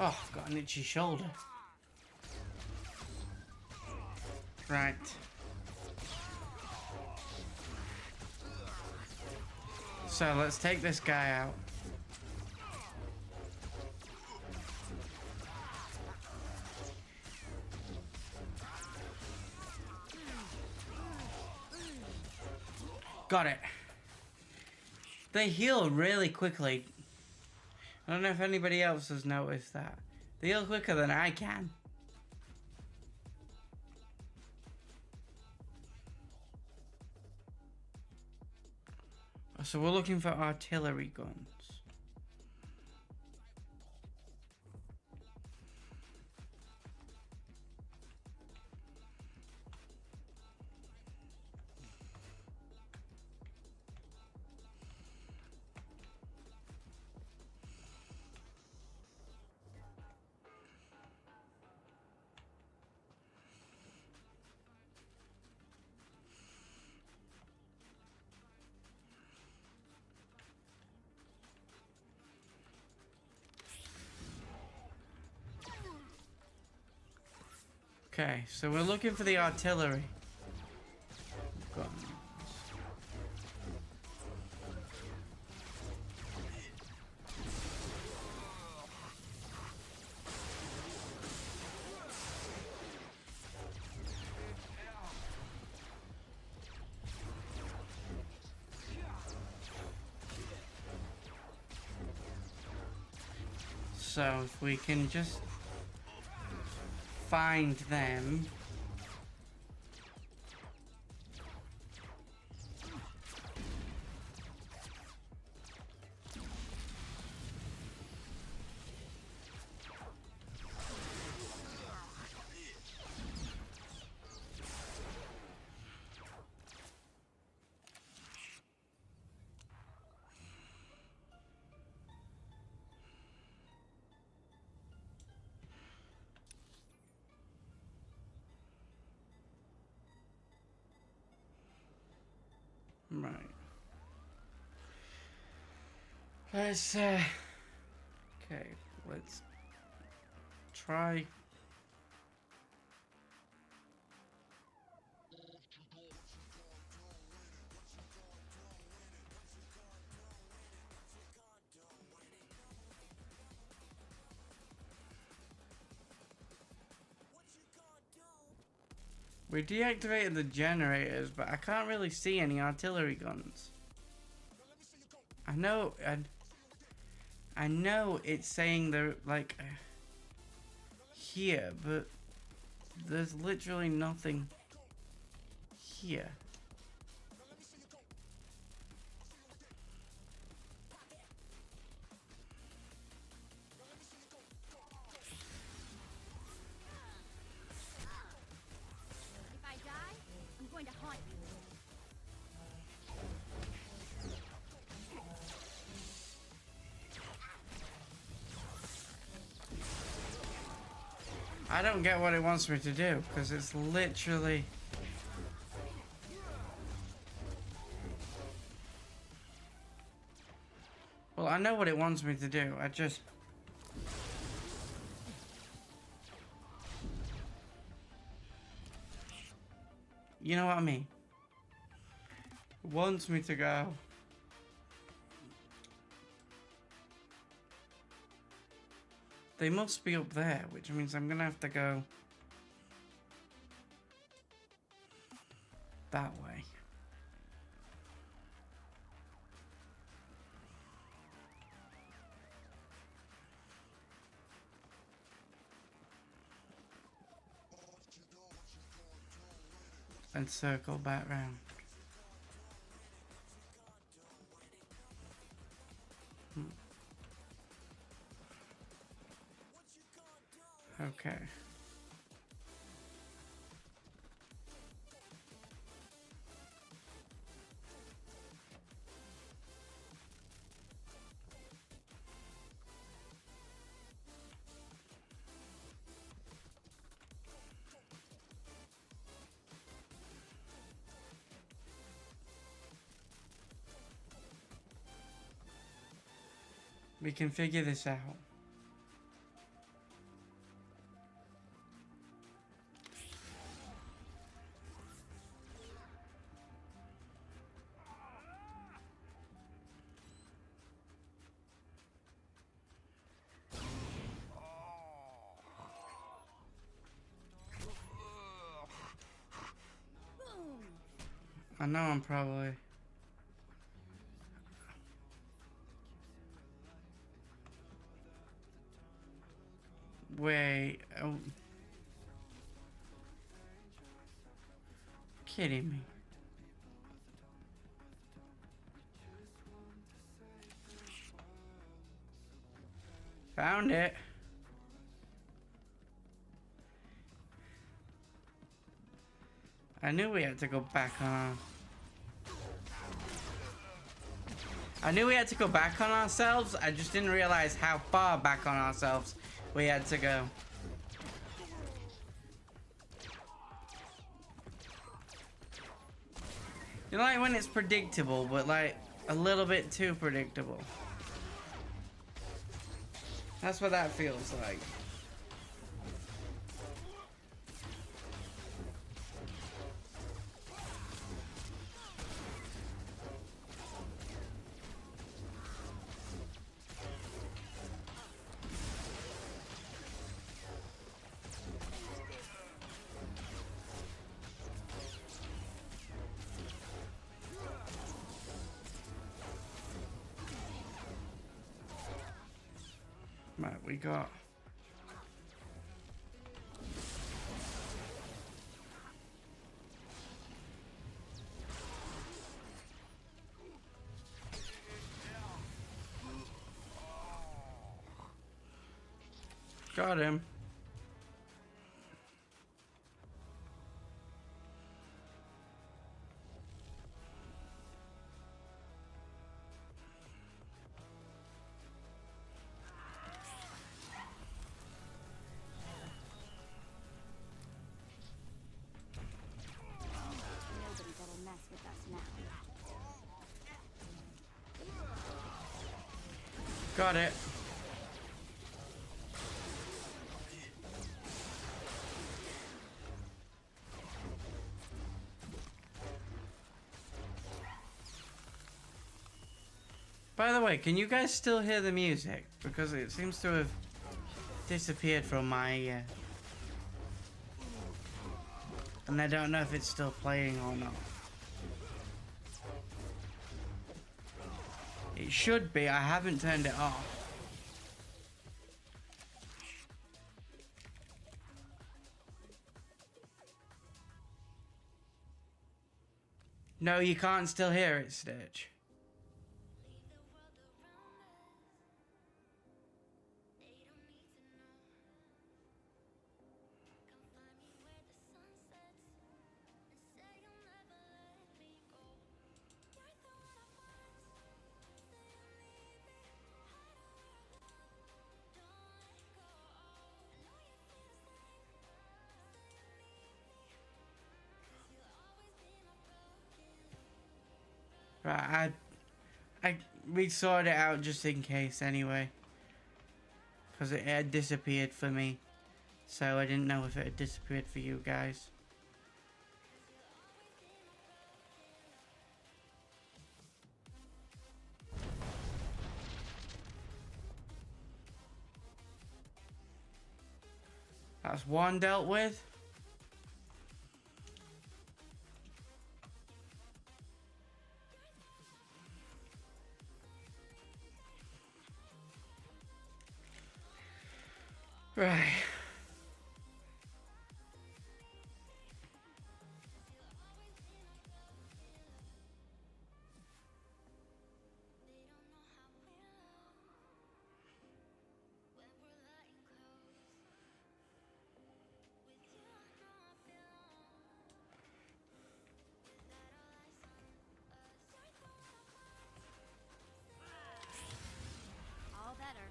Oh, I've got an itchy shoulder. Right. So let's take this guy out. Got it. They heal really quickly. I don't know if anybody else has noticed that. They heal quicker than I can. So we're looking for artillery guns. Okay, so we're looking for the artillery guns. So if we can just find them. Right. Let's okay, let's try. We deactivated the generators, but I can't really see any artillery guns. I know it's saying they're like here, but there's literally nothing here. If I die, I'm going to haunt you. I don't get what it wants me to do, because it's literally... Well, I know what it wants me to do, I just... You know what I mean? It wants me to go. They must be up there, which means I'm gonna have to go that way. And circle back round. Okay. We can figure this out. I know I'm probably... Wait, oh... Kidding me. Found it. I knew we had to go back on. I knew we had to go back on ourselves. I just didn't realize how far back on ourselves we had to go. You know, like when it's predictable, but like a little bit too predictable. That's what that feels like. Right, we got... Got him. Nobody better mess with us now. Got it. By the way, can you guys still hear the music? Because it seems to have disappeared from my... And I don't know if it's still playing or not. It should be. I haven't turned it off. No, you can't still hear it, Stitch. Right, we sorted it out just in case anyway. Because it had disappeared for me. So I didn't know if it had disappeared for you guys. That's one dealt with. Right. All better.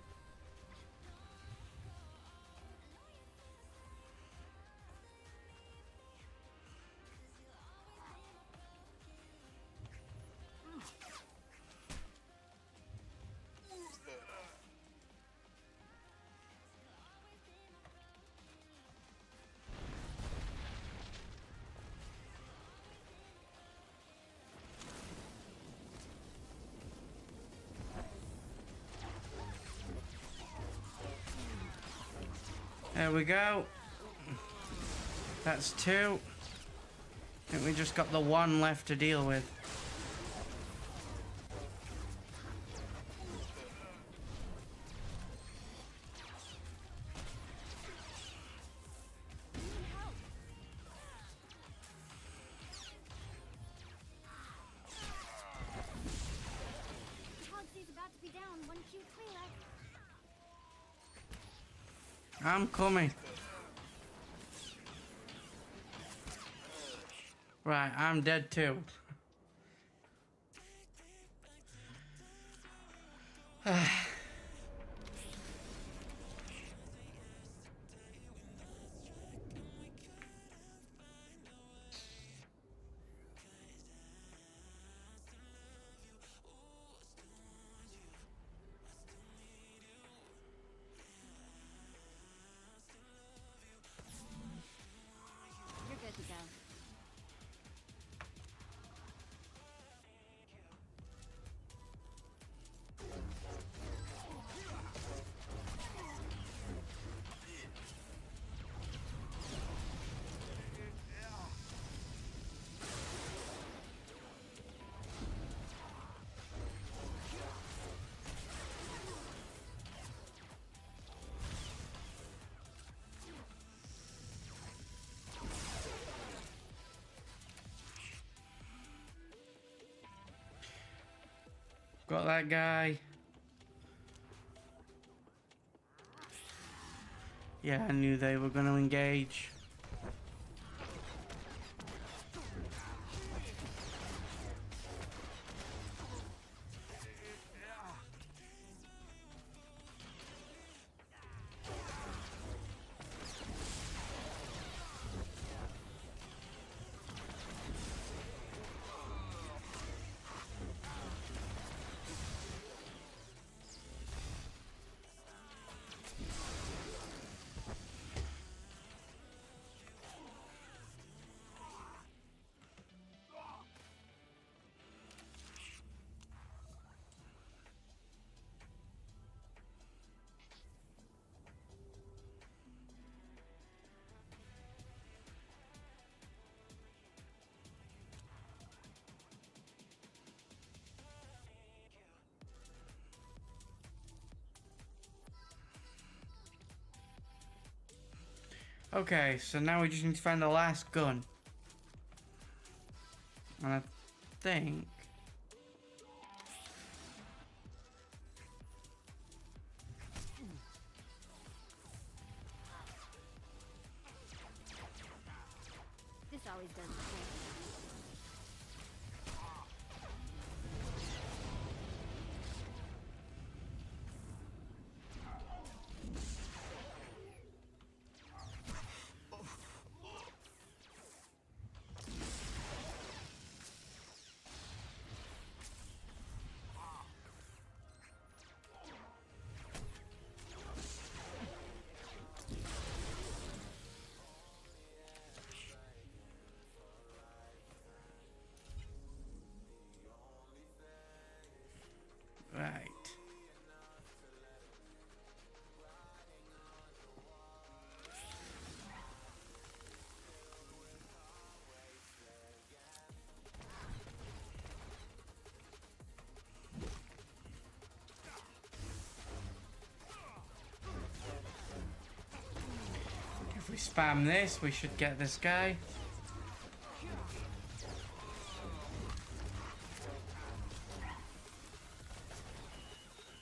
There we go. That's two. I think we just got the one left to deal with. Hogsy's about to be down one cute clear. I'm coming. Right, I'm dead too. You're good to go. Got that guy. Yeah, I knew they were going to engage. Okay, so now we just need to find the last gun. And I think... This always does the same. Right. If we spam this, we should get this guy.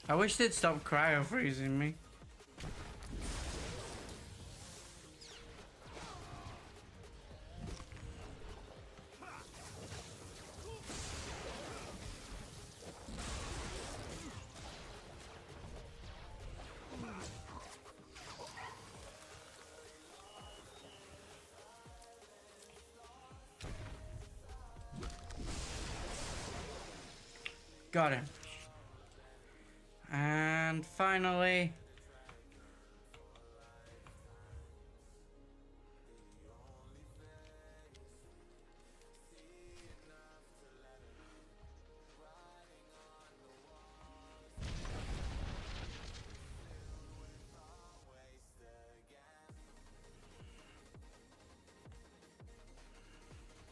I wish they'd stop cryo freezing me. Got him. And finally...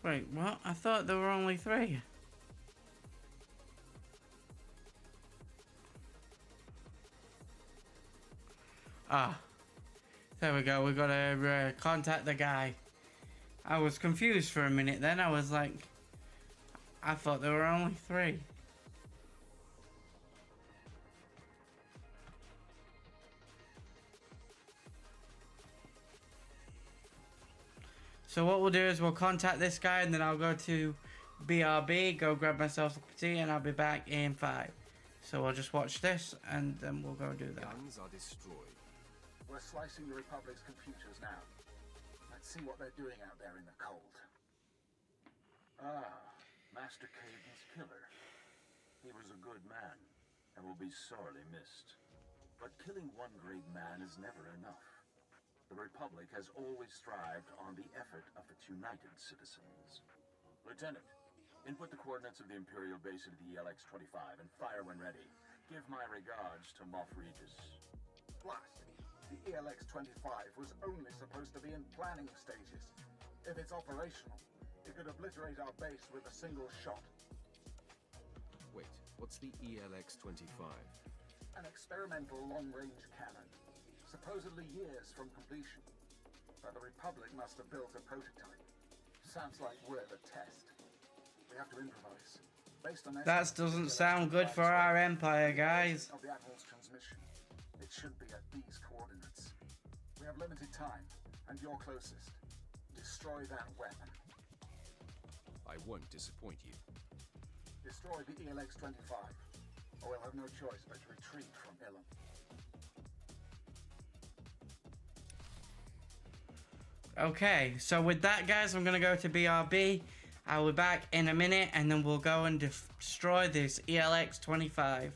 Wait, what? I thought there were only 3. Ah, there we go. We gotta contact the guy. I was confused for a minute then. I was like, I thought there were only 3. So what we'll do is we'll contact this guy, and then I'll go to BRB, go grab myself a cup of tea, and I'll be back in 5. So we'll just watch this, and then we'll go do that. Guns are destroyed. We're slicing the Republic's computers now. Let's see what they're doing out there in the cold. Ah, Master Caden's killer. He was a good man, and will be sorely missed. But killing one great man is never enough. The Republic has always thrived on the effort of its united citizens. Lieutenant, input the coordinates of the Imperial base into the ELX-25 and fire when ready. Give my regards to Moff Regis. Blast! The ELX-25 was only supposed to be in planning stages. If it's operational, it could obliterate our base with a single shot. Wait, what's the ELX-25? An experimental long-range cannon, supposedly years from completion. But the Republic must have built a prototype. Sounds like we're the test. We have to improvise. Based on That doesn't sound good for our empire, guys. Of the Admiral's transmission. It should be at these coordinates. We have limited time, and you're closest. Destroy that weapon. I won't disappoint you. Destroy the ELX-25, or we'll have no choice but to retreat from Ilum. Okay, so with that, guys, I'm gonna go to BRB. I'll be back in a minute, and then we'll go and destroy this ELX-25.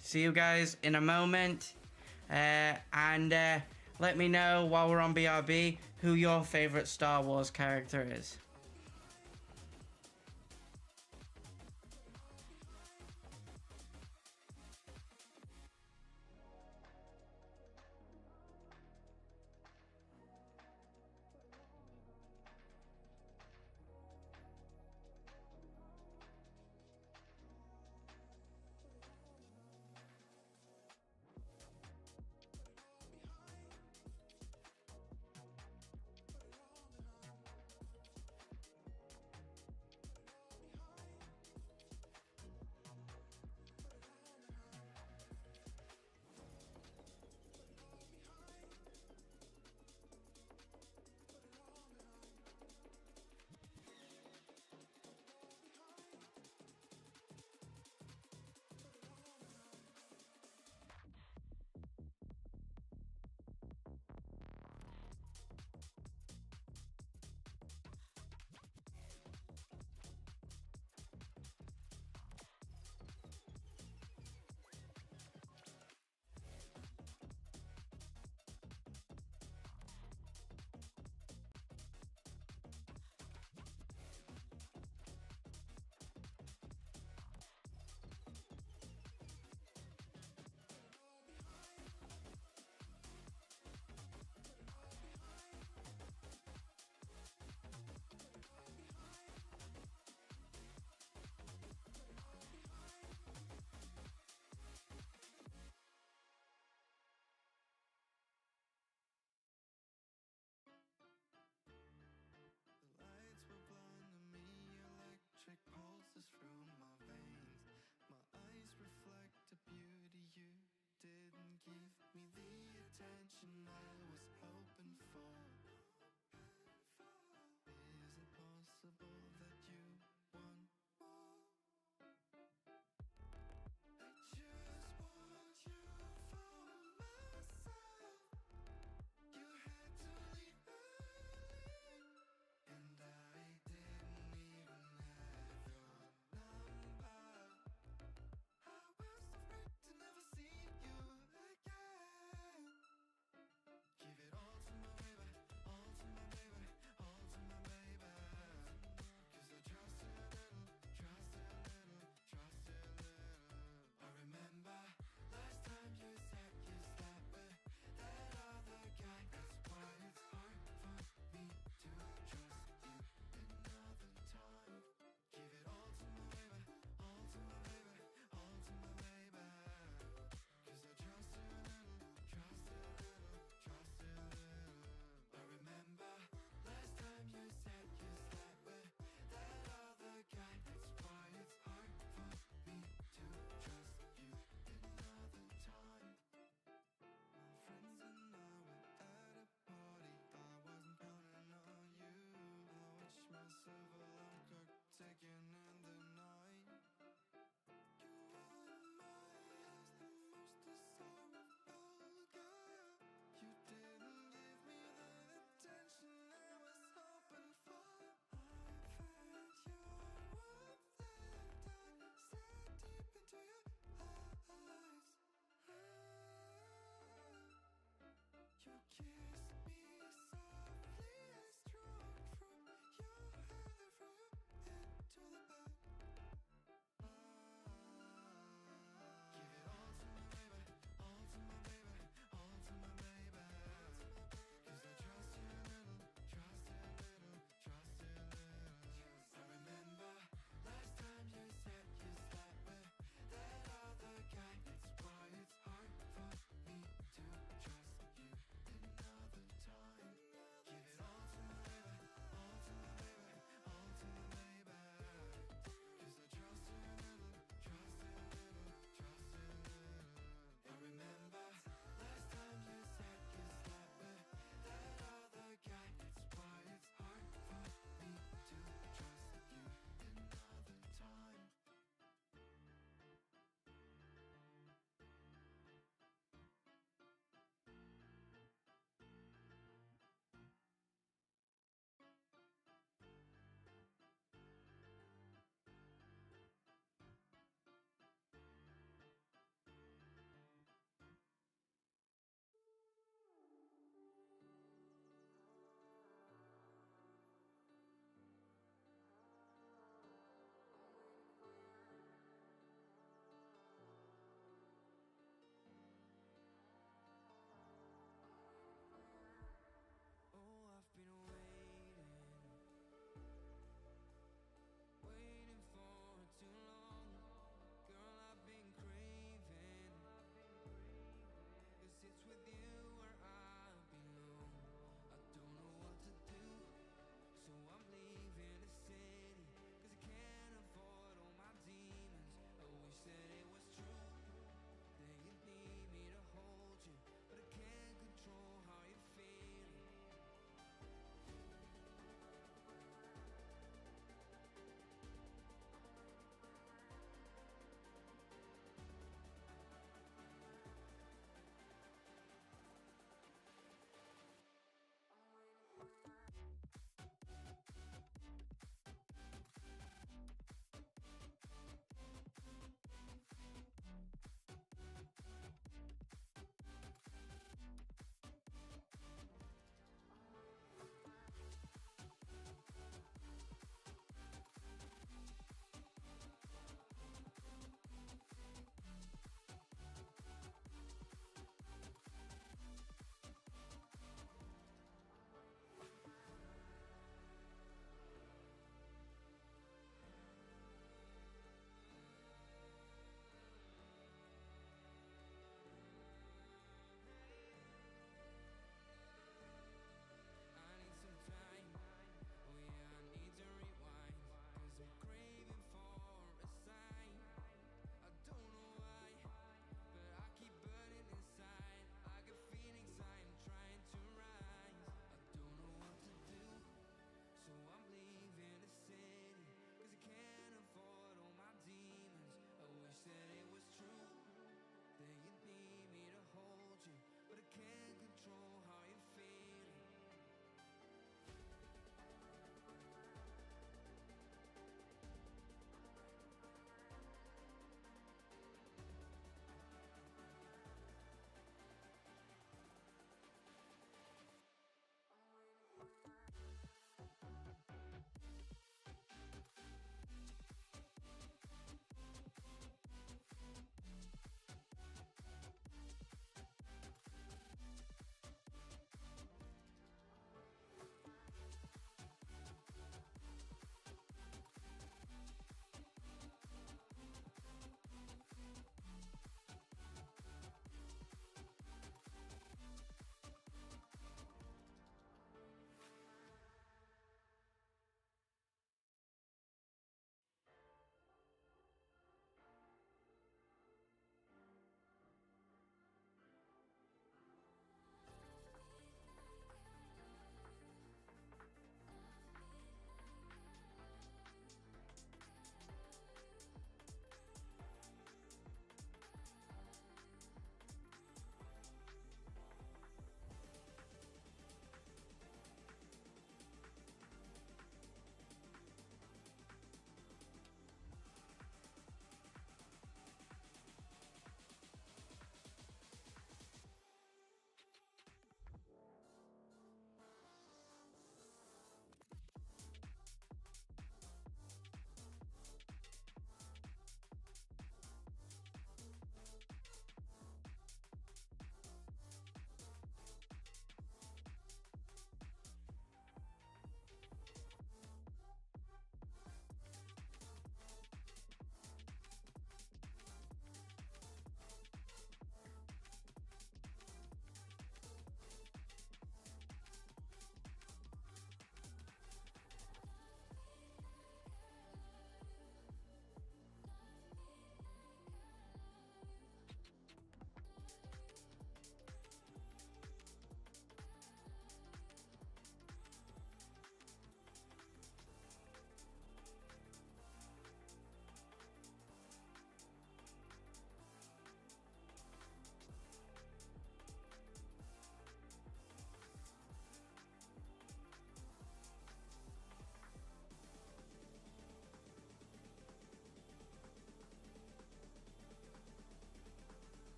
See you guys in a moment, and let me know while we're on BRB who your favorite Star Wars character is.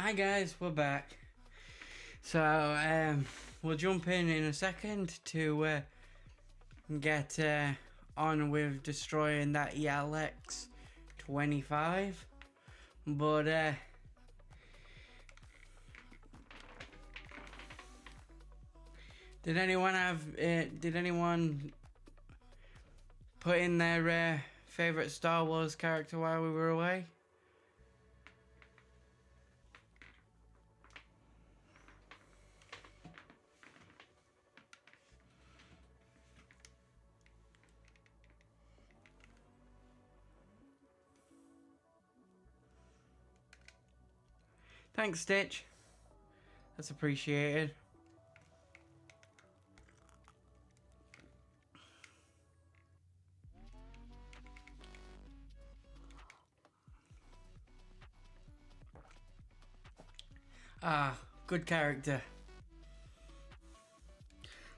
Hi guys, we're back. So we'll jump in a second to get on with destroying that ELX 25. But did anyone put in their favorite Star Wars character while we were away? Thanks, Stitch. That's appreciated. Ah, good character.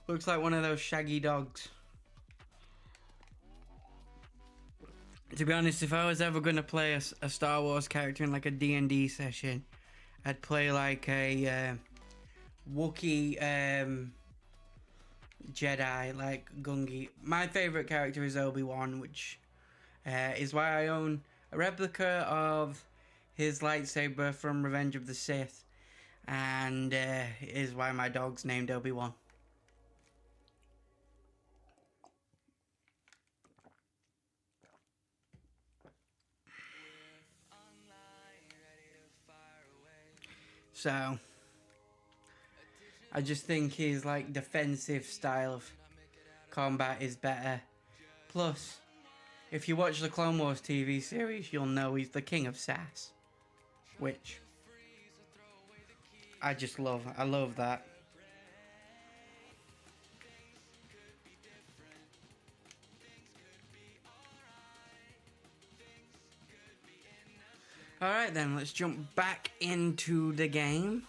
Looks like one of those shaggy dogs. To be honest, if I was ever going to play a Star Wars character in like a D&D session, I'd play like a Wookiee Jedi, like Gungi. My favourite character is Obi-Wan, which is why I own a replica of his lightsaber from Revenge of the Sith, and is why my dog's named Obi-Wan. So I just think his like defensive style of combat is better. Plus, if you watch the Clone Wars TV series, you'll know he's the king of sass, which I just love. I love that. Alright then, let's jump back into the game.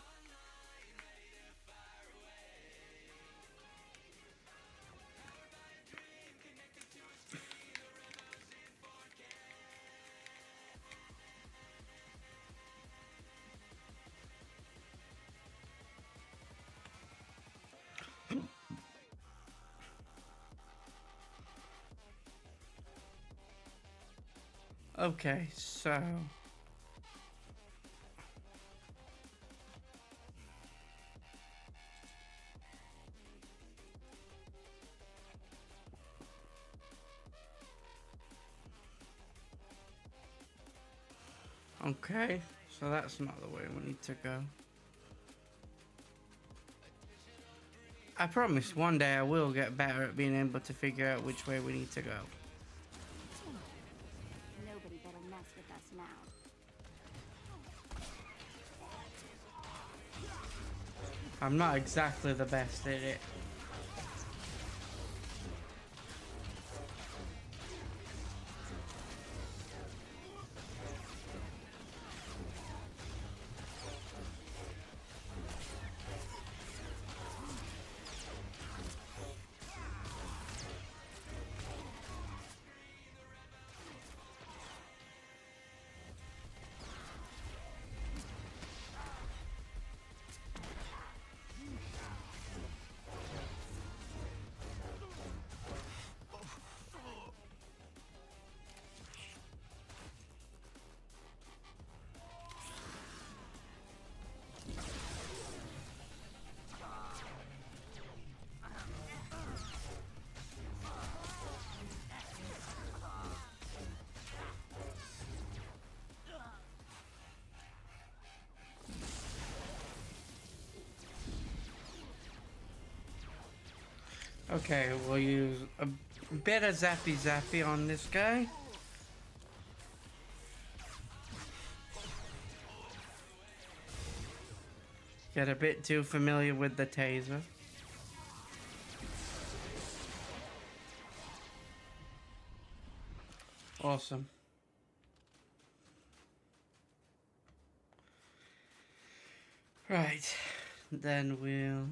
Okay, so okay, so that's not the way we need to go. I promise one day I will get better at being able to figure out which way we need to go. Nobody better mess with us now. I'm not exactly the best at it. Okay, we'll use a bit of zappy zappy on this guy. Get a bit too familiar with the taser. Awesome. Right, then we'll...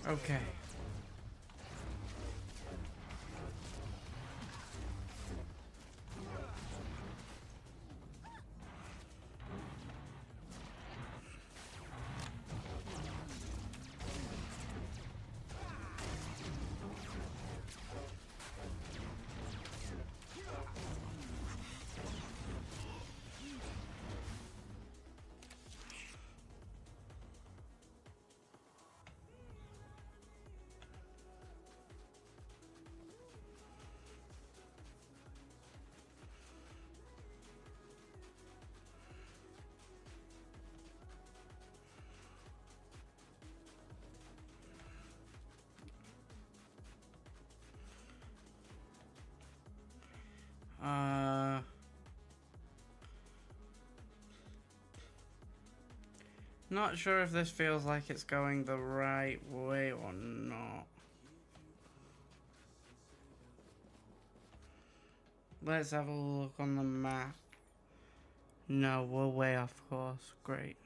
Okay. Not sure if this feels like it's going the right way or not. Let's have a look on the map. No, we're way off course. Great.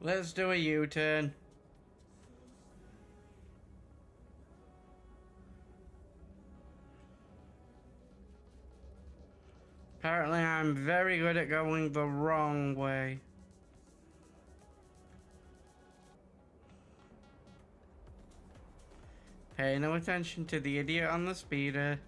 Let's do a U-turn. Apparently I'm very good at going the wrong way. Pay no attention to the idiot on the speeder.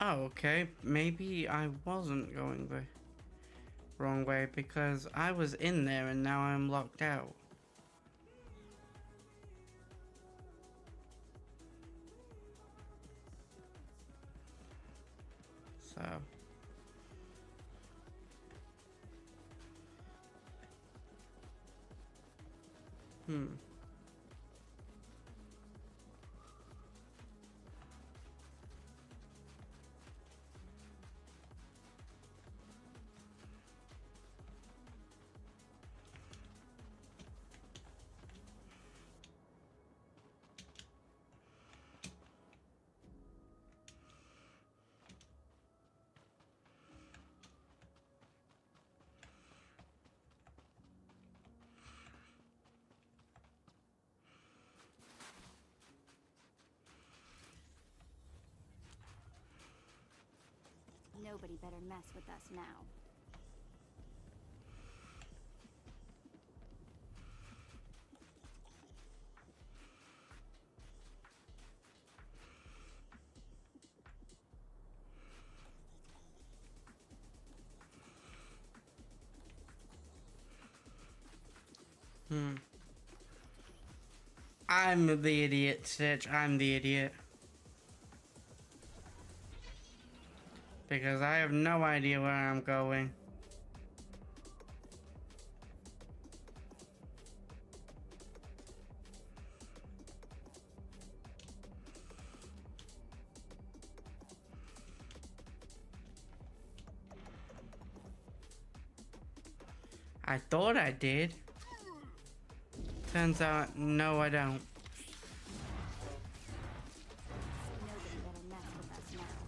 Oh, okay. Maybe I wasn't going the wrong way because I was in there and now I'm locked out. So. Nobody better mess with us now. I'm the idiot, Stitch. I'm the idiot. Because I have no idea where I'm going. I thought I did. Turns out, no, I don't. Nobody better mess with us now.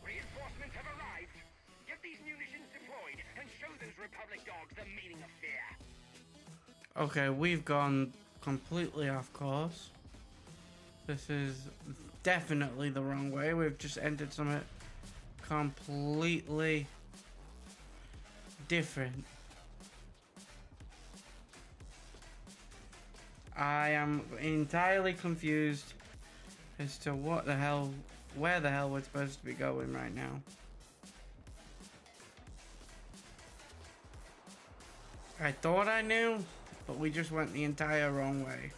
Reinforcements have arrived. Get these munitions deployed and show those Republic dogs the meaning of fear. Okay, we've gone completely off course. This is definitely the wrong way. We've just entered something completely different. I am entirely confused as to where the hell we're supposed to be going right now. I thought I knew, but we just went the entire wrong way.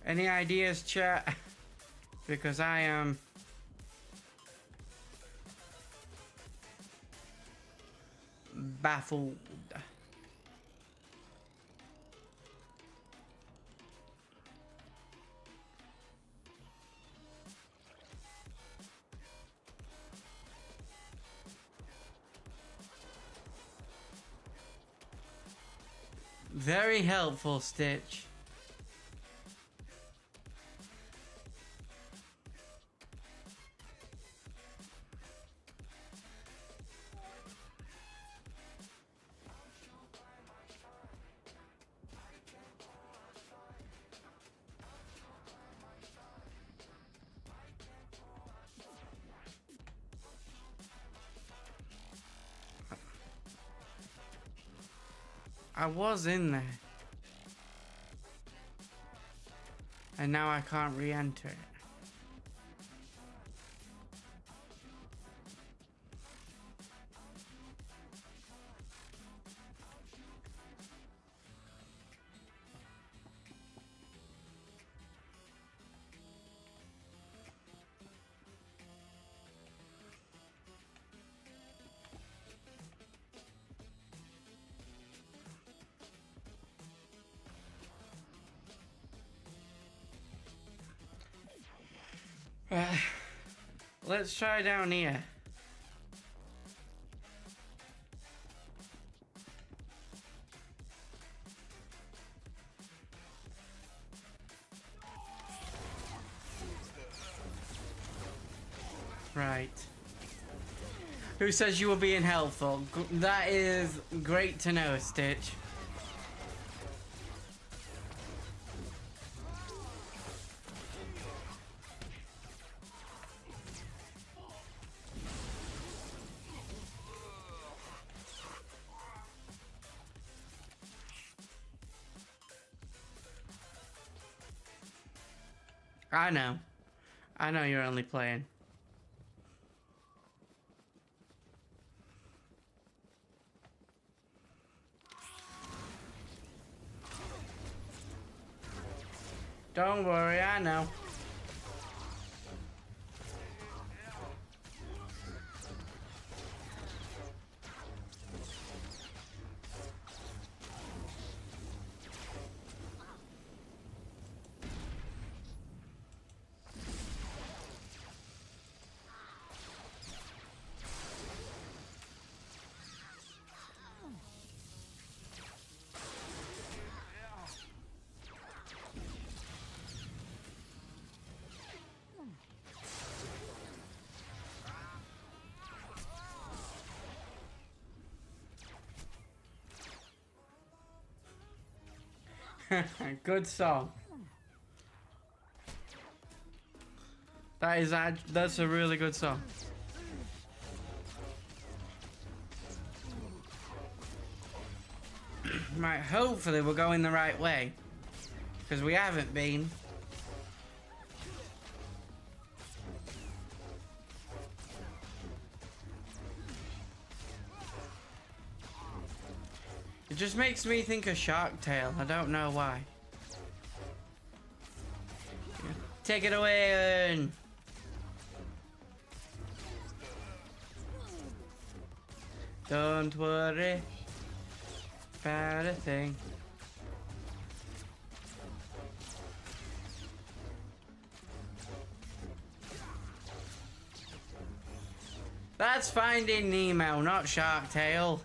Any ideas, chat? Because I am baffled. Very helpful, Stitch. I was in there. And now I can't re-enter it. Let's try down here. Right. Who says you were being helpful? That is great to know, Stitch. I know. I know you're only playing. Don't worry, I know. Good song. That's a really good song. Right, hopefully we're going the right way. Because we haven't been. It just makes me think of Shark Tale. I don't know why. Take it away, Ian. Don't worry about a thing. That's Finding Nemo, not Shark Tale.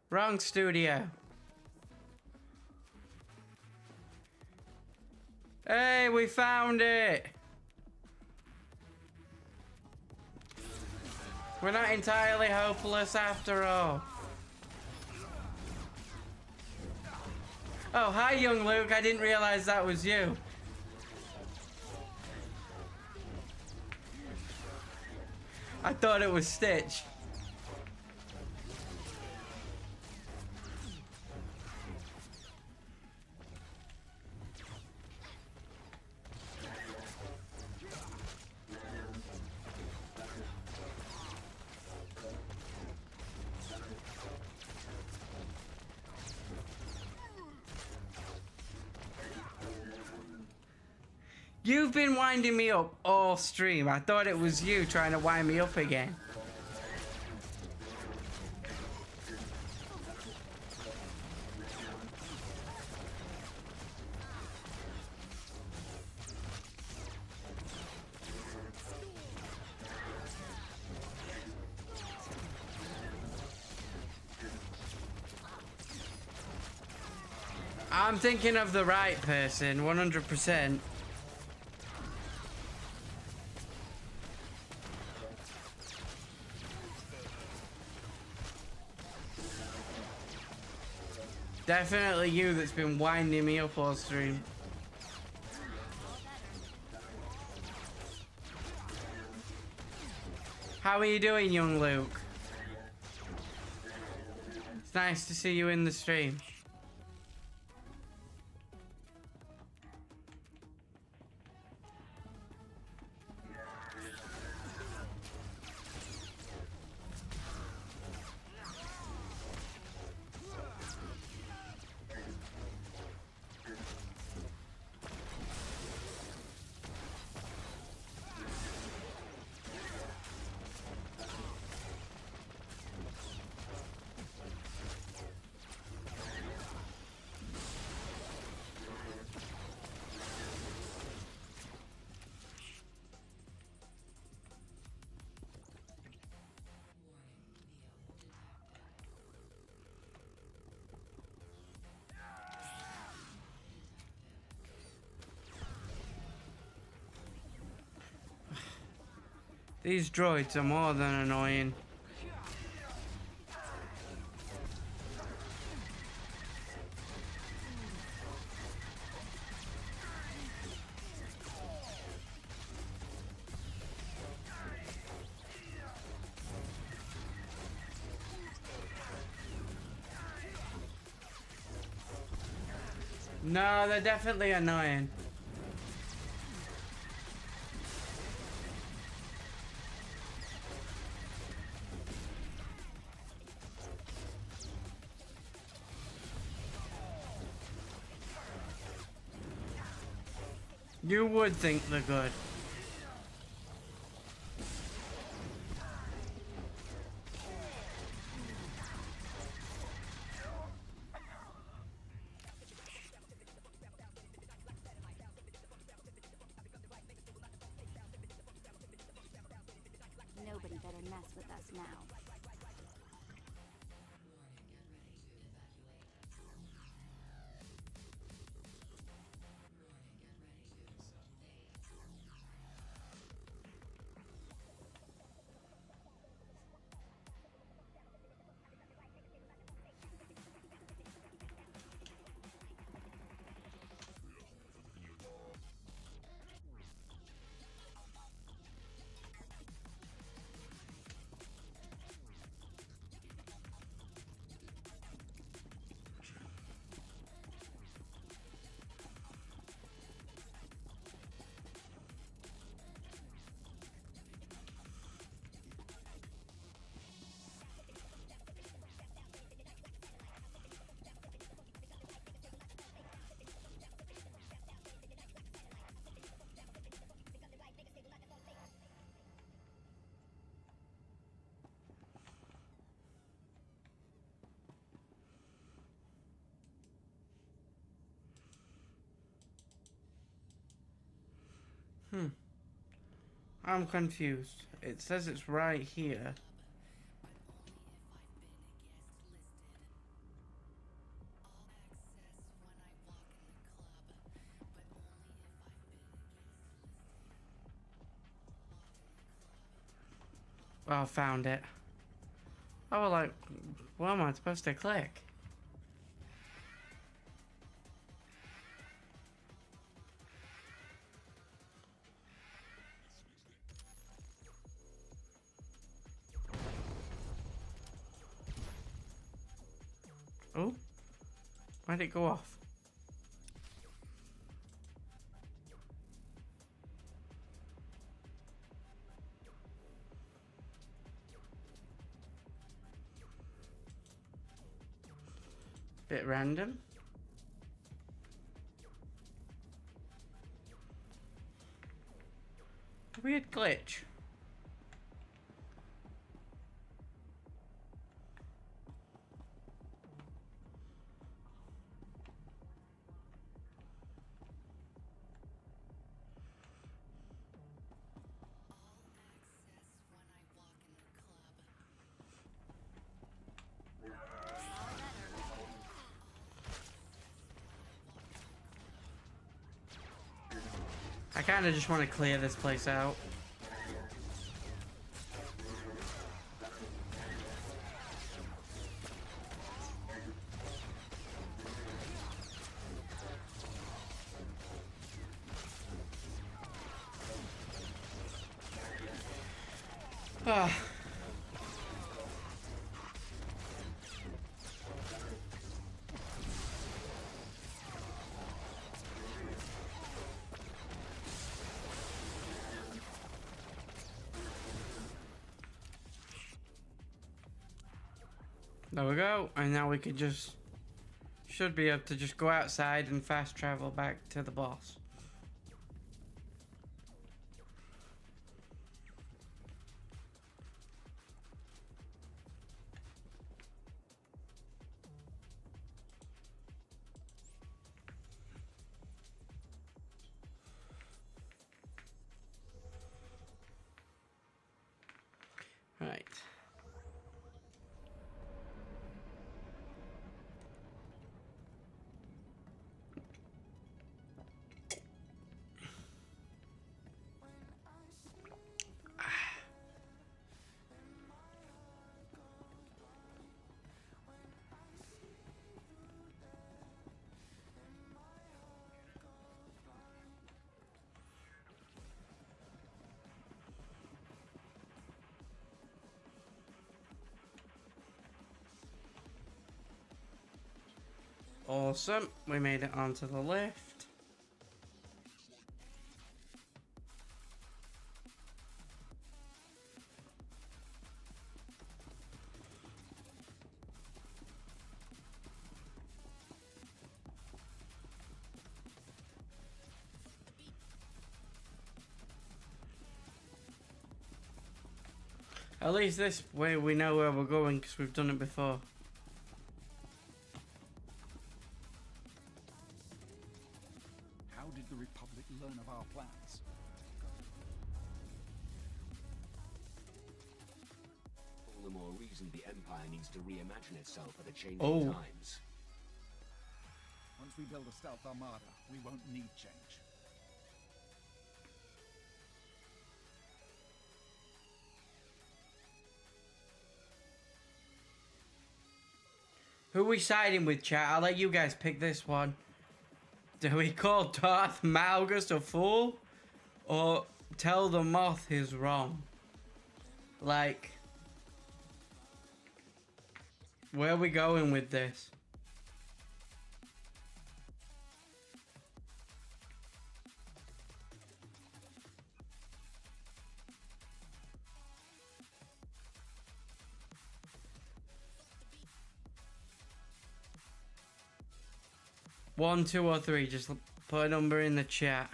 Wrong studio. Hey, we found it. We're not entirely hopeless after all. Oh, hi, young Luke. I didn't realize that was you. I thought it was Stitch. You've been winding me up all stream. I thought it was you trying to wind me up again. I'm thinking of the right person, 100%. Definitely you that's been winding me up all stream. How are you doing, young Luke? It's nice to see you in the stream. These droids are more than annoying. No, they're definitely annoying. You would think they're good. Nobody better mess with us now. I'm confused. It says it's right here. Oh, I found it. I was like, what am I supposed to click? Oh, where'd it go off? Bit random. Weird glitch. I kind of just want to clear this place out. Ah. There we go, and now we can should be able to just go outside and fast travel back to the boss. Right. Awesome, we made it onto the lift. At least this way we know where we're going because we've done it before. How did the Republic learn of our plans? All the more reason the Empire needs to reimagine itself for the changing Oh. times. Once we build a stealth armada, we won't need change. Who we siding with, chat? I'll let you guys pick this one. Do we call Darth Malgus a fool? Or tell the moth he's wrong? Like, where are we going with this? One, two, or three. Just put a number in the chat.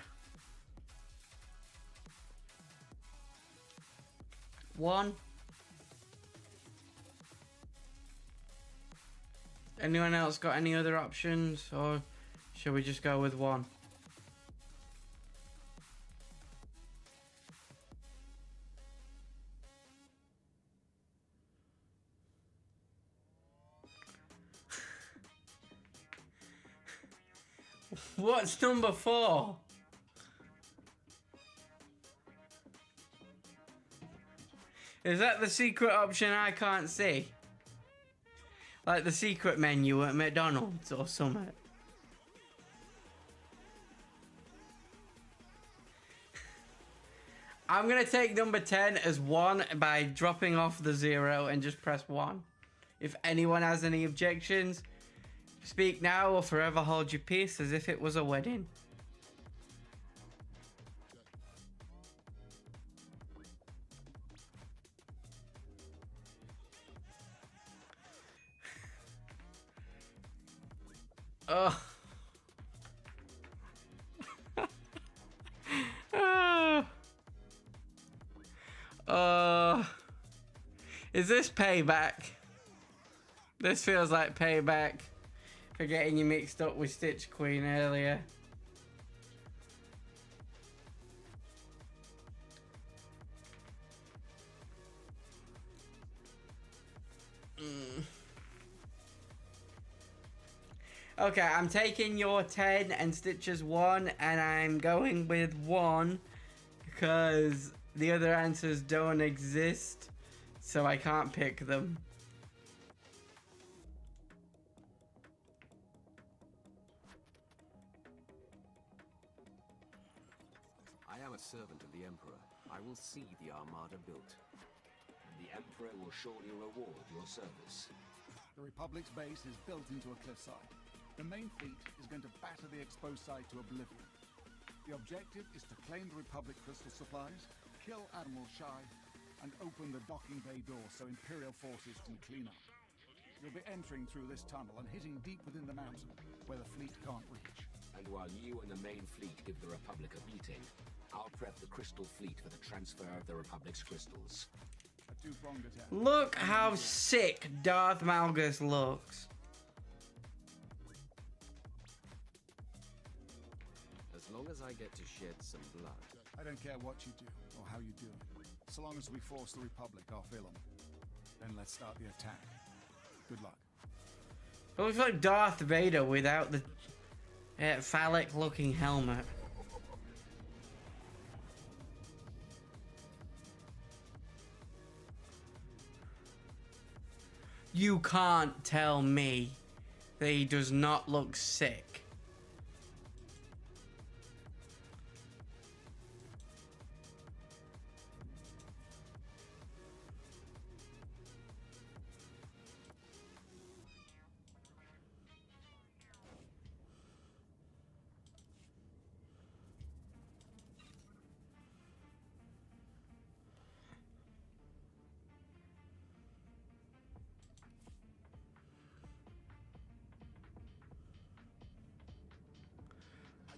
1. Anyone else got any other options, or should we just go with 1? What's number 4? Is that the secret option I can't see? Like the secret menu at McDonald's or something? I'm gonna take number 10 as 1 by dropping off the 0 and just press 1. If anyone has any objections, speak now or forever hold your peace as if it was a wedding. Oh. Is this payback? This feels like payback for getting you mixed up with Stitch Queen earlier. Okay, I'm taking your 10 and Stitch's 1, and I'm going with 1 because the other answers don't exist, so I can't pick them. I am a servant of the Emperor. I will see the Armada built. And the Emperor will surely reward your service. The Republic's base is built into a cliffside. The main fleet is going to batter the exposed side to oblivion. The objective is to claim the Republic crystal supplies, kill Admiral Shy, and open the docking bay door so Imperial forces can clean up. You'll be entering through this tunnel and hitting deep within the mountain, where the fleet can't reach. And while you and the main fleet give the Republic a beating, I'll prep the Crystal Fleet for the transfer of the Republic's crystals. A two-pronged attack. Look how sick Darth Malgus looks. As long as I get to shed some blood. I don't care what you do or how you do it. So long as we force the Republic off Ilum, then let's start the attack. Good luck. It looks like Darth Vader without the phallic-looking helmet. You can't tell me that he does not look sick.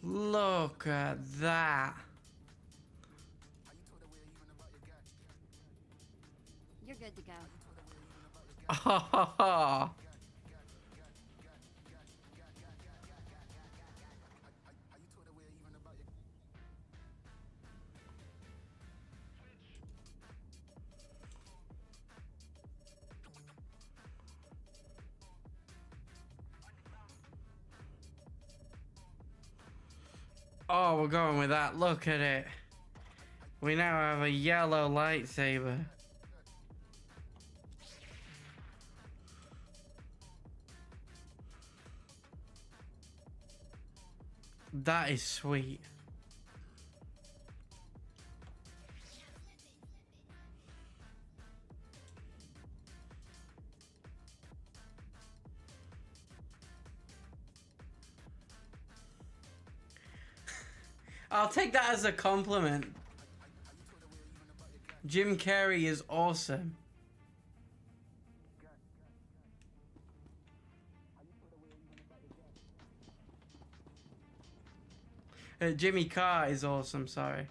Look at that. You're good to go. Oh, oh, we're going with that. Look at it. We now have a yellow lightsaber. That is sweet. I'll take that as a compliment. Jim Carrey is awesome. Jimmy Carr is awesome, sorry.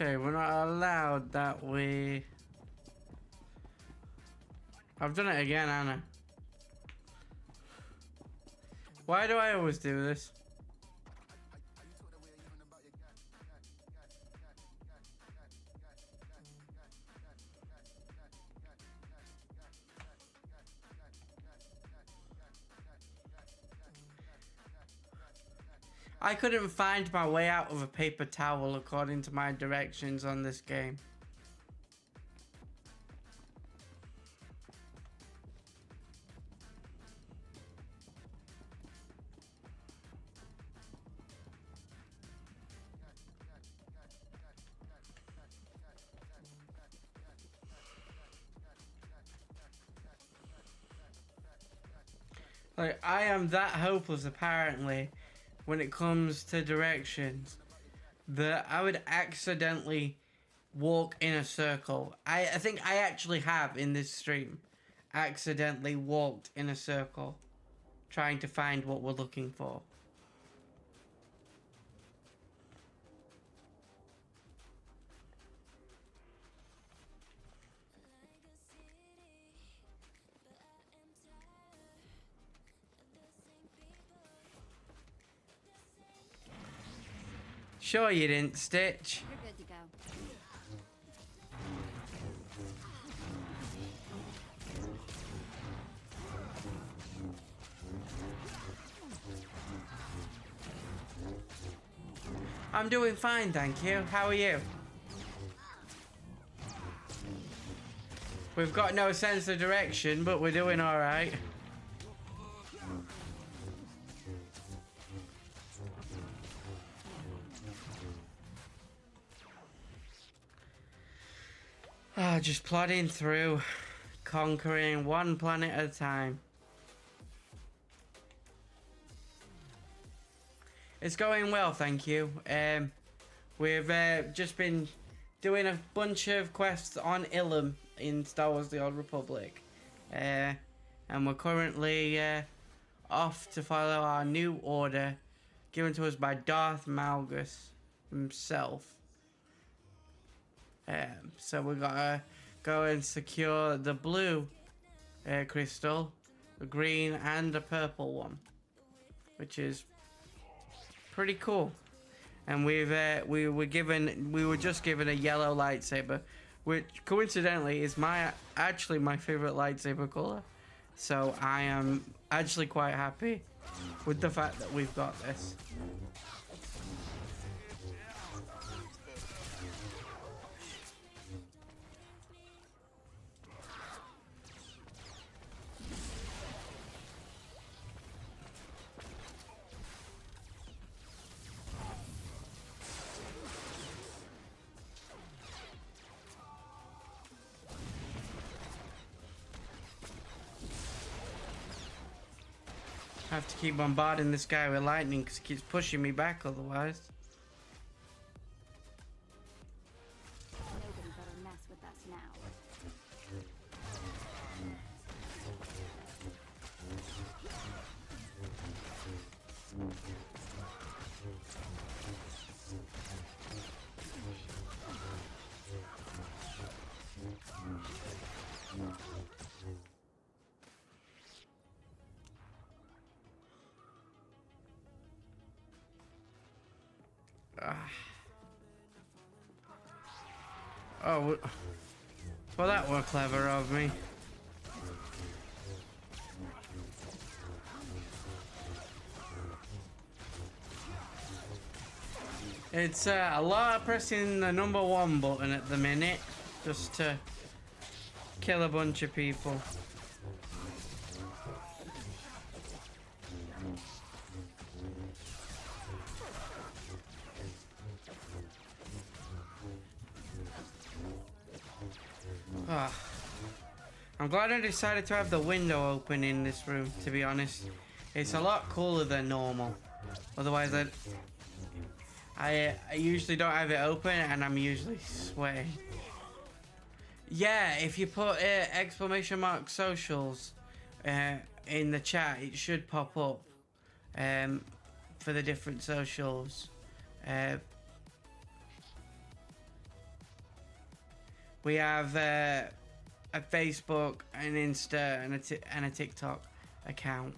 Okay, we're not allowed that way. I've done it again, Anna. Why do I always do this? I couldn't find my way out of a paper towel according to my directions on this game. Like, I am that hopeless apparently when it comes to directions that I would accidentally walk in a circle. I think I actually have in this stream accidentally walked in a circle trying to find what we're looking for. Sure you didn't, Stitch. You're good to go. I'm doing fine, thank you. How are you? We've got no sense of direction, but we're doing alright. Just plodding through, conquering one planet at a time. It's going well, thank you. We've just been doing a bunch of quests on Ilum in Star Wars: The Old Republic. And we're currently off to follow our new order given to us by Darth Malgus himself. So we gotta go and secure the blue crystal, the green and the purple one, which is pretty cool. And we were just given a yellow lightsaber, which coincidentally is actually my favorite lightsaber color. So I am actually quite happy with the fact that we've got this. I have to keep bombarding this guy with lightning because he keeps pushing me back otherwise. Nobody better mess with us now. Oh, well that were clever of me. It's a lot of pressing the number 1 button at the minute, just to kill a bunch of people. I'm glad I decided to have the window open in this room, to be honest. It's a lot cooler than normal. Otherwise, I usually don't have it open and I'm usually sweating. Yeah, if you put ! socials in the chat, it should pop up for the different socials. We have a Facebook, an Insta, and a TikTok account.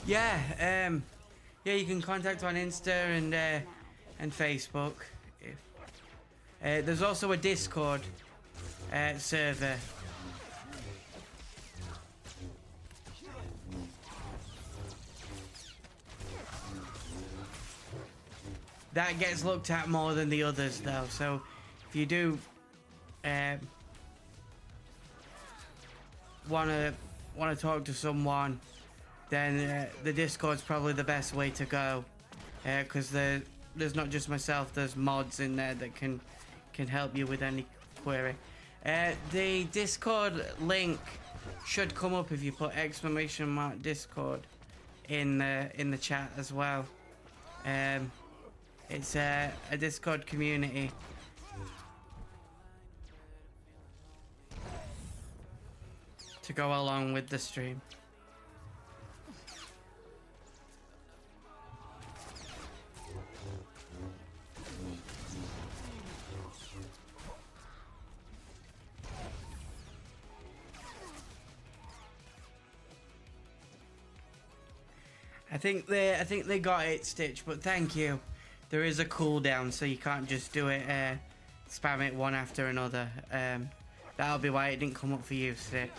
Yeah, yeah, you can contact on Insta and Facebook. There's also a Discord server. That gets looked at more than the others, though. So if you do want to talk to someone, then the Discord's probably the best way to go, because there's not just myself, there's mods in there that can help you with any query. The Discord link should come up if you put !Discord in the chat as well. It's a Discord community. To go along with the stream. I think they got it, Stitch, but thank you. There is a cooldown, so you can't just do it, spam it one after another. That'll be why it didn't come up for you, Stitch.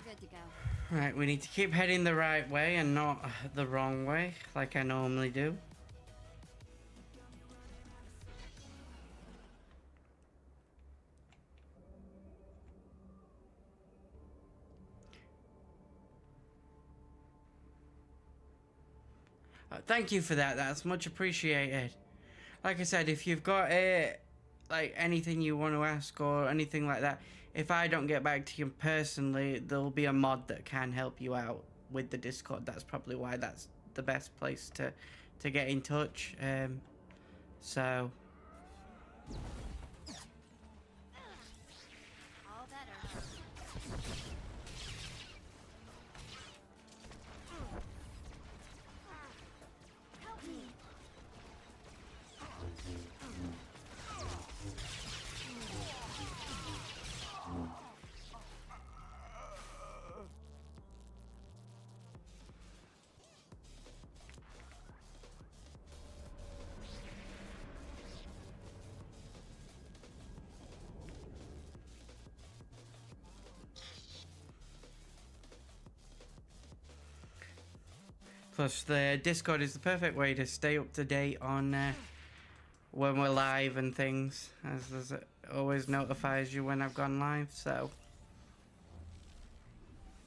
Good to go. Right, we need to keep heading the right way and not the wrong way, like I normally do. Thank you for that. That's much appreciated. Like I said, if you've got like anything you want to ask or anything like that, if I don't get back to you personally, there'll be a mod that can help you out with the Discord. That's probably why that's the best place to get in touch. So All better. Help me. plus the Discord is the perfect way to stay up to date on when we're live and things, as it always notifies you when I've gone live. So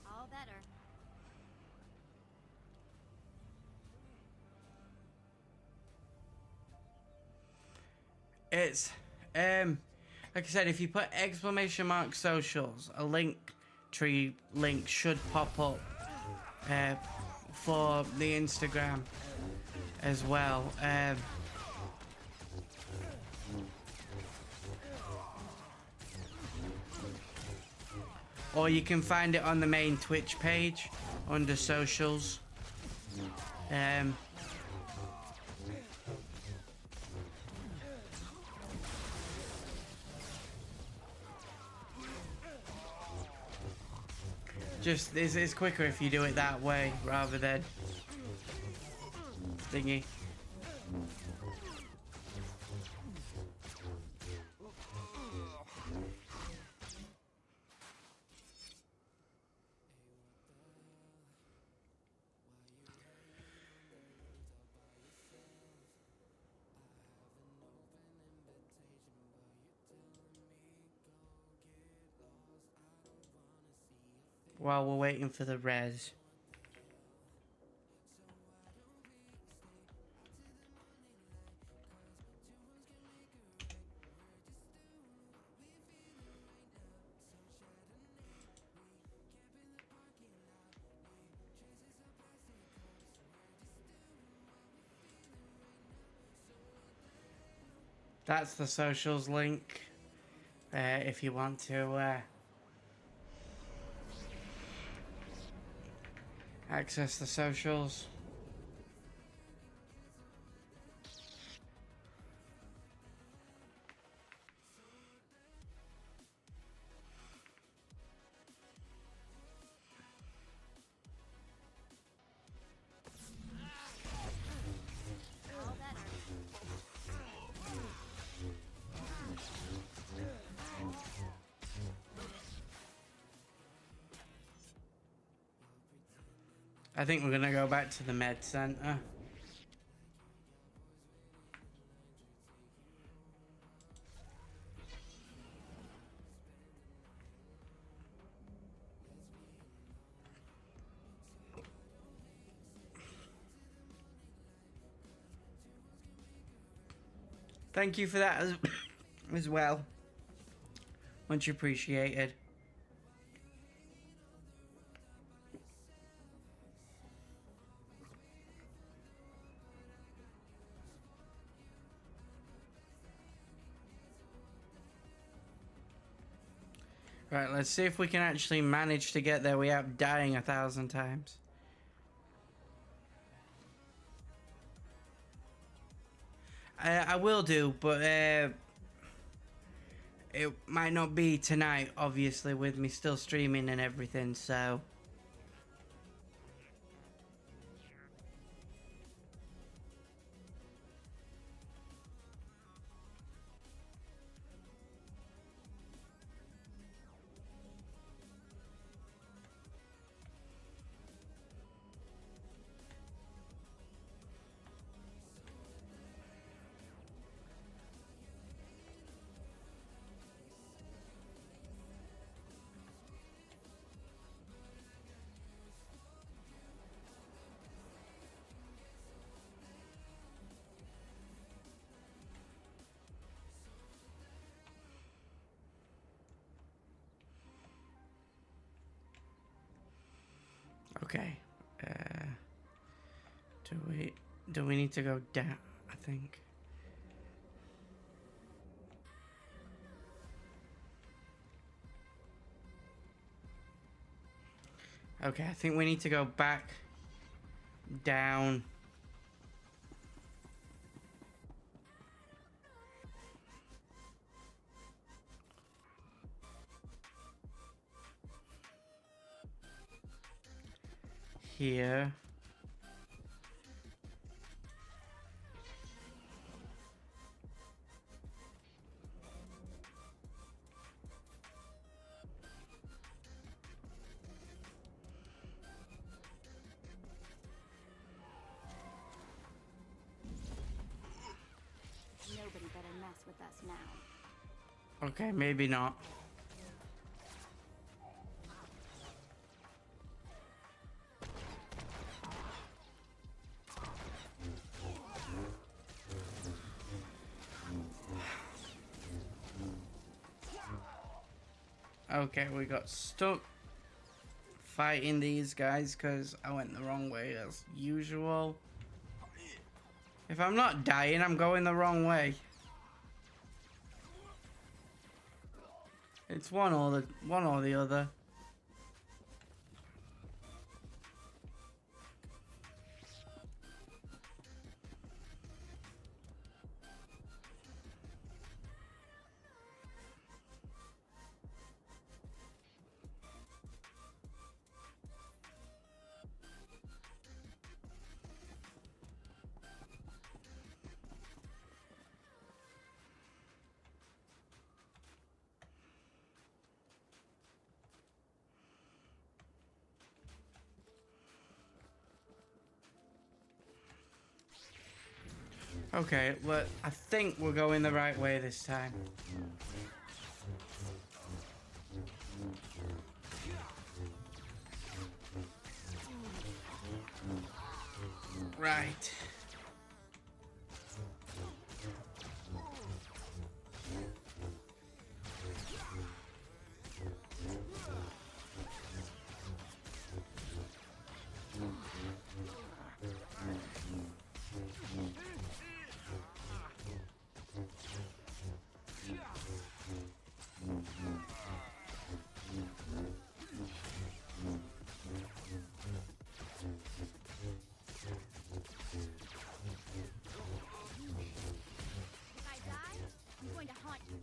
All better. it's like I said, if you put !socials, a link tree link should pop up for the Instagram as well. Or you can find it on the main Twitch page under socials. Just it's quicker if you do it that way rather than thingy. while we're waiting for the res. That's the socials link. If you want to access the socials. All better. I think we're gonna go back to the med center. Thank you for that as well. Much appreciated. Right, let's see if we can actually manage to get there without dying 1,000 times. I will do, but it might not be tonight, obviously, with me still streaming and everything, so... Okay. Do we need to go down? I think. Okay, I think we need to go back down. Here. Nobody better mess with us now. Okay, maybe not. Okay, we got stuck fighting these guys because I went the wrong way as usual. If I'm not dying, I'm going the wrong way. It's one or the other. Okay, well, I think we're going the right way this time. Right. If I die, I'm going to haunt you.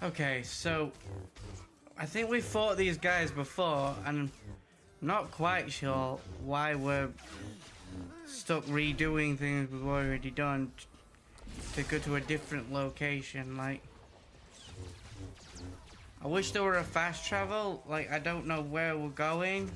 Okay, so I think we fought these guys before, and not quite sure why we're stuck redoing things we've already done to go to a different location. Like, I wish there were a fast travel. Like, I don't know where we're going.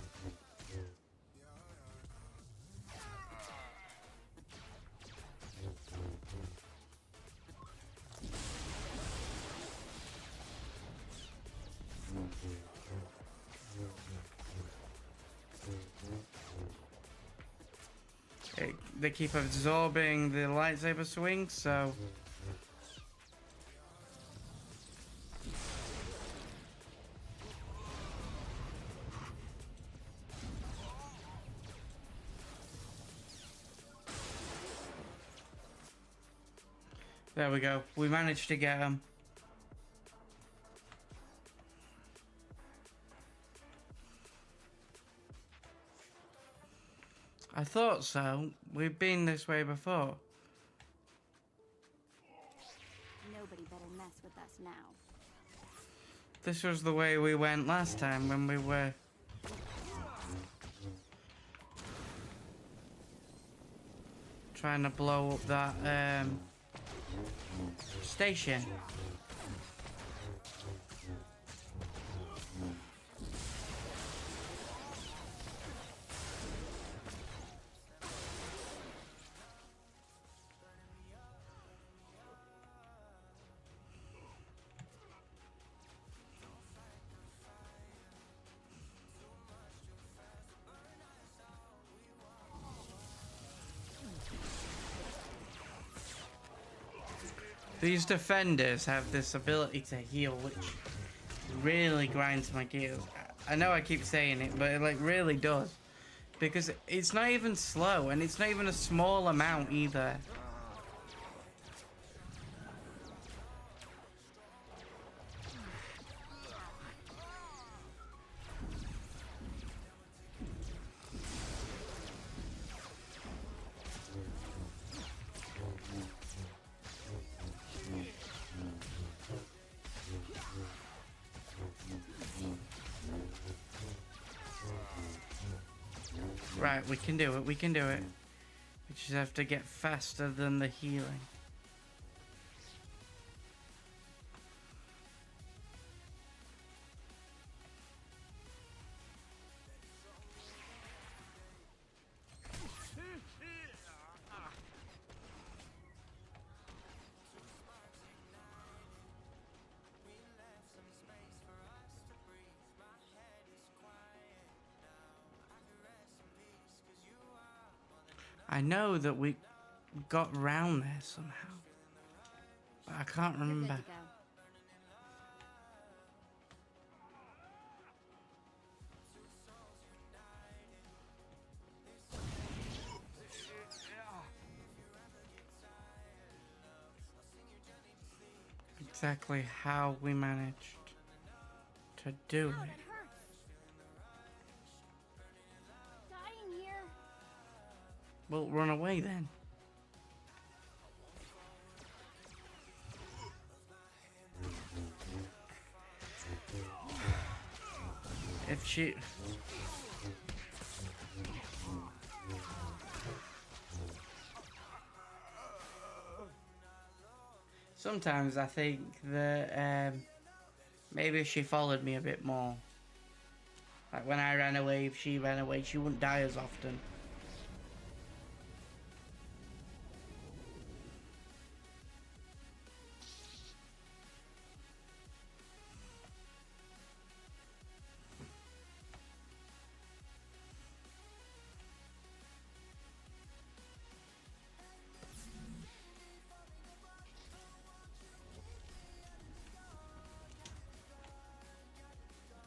They keep absorbing the lightsaber swing, so there we go. We managed to get them. I thought so. We've been this way before. Nobody better mess with us now. This was the way we went last time when we were trying to blow up that station. These defenders have this ability to heal, which really grinds my gears. I know I keep saying it, but it like really does. Because it's not even slow, and it's not even a small amount either. Right, we can do it, we can do it. We just have to get faster than the healing. I know that we got round there somehow, but I can't You're remember. good to go. Exactly how we managed to do Ow, it. that hurts. Dying here. Well, run away then. If she... Sometimes I think that maybe if she followed me a bit more. Like when I ran away, if she ran away, she wouldn't die as often.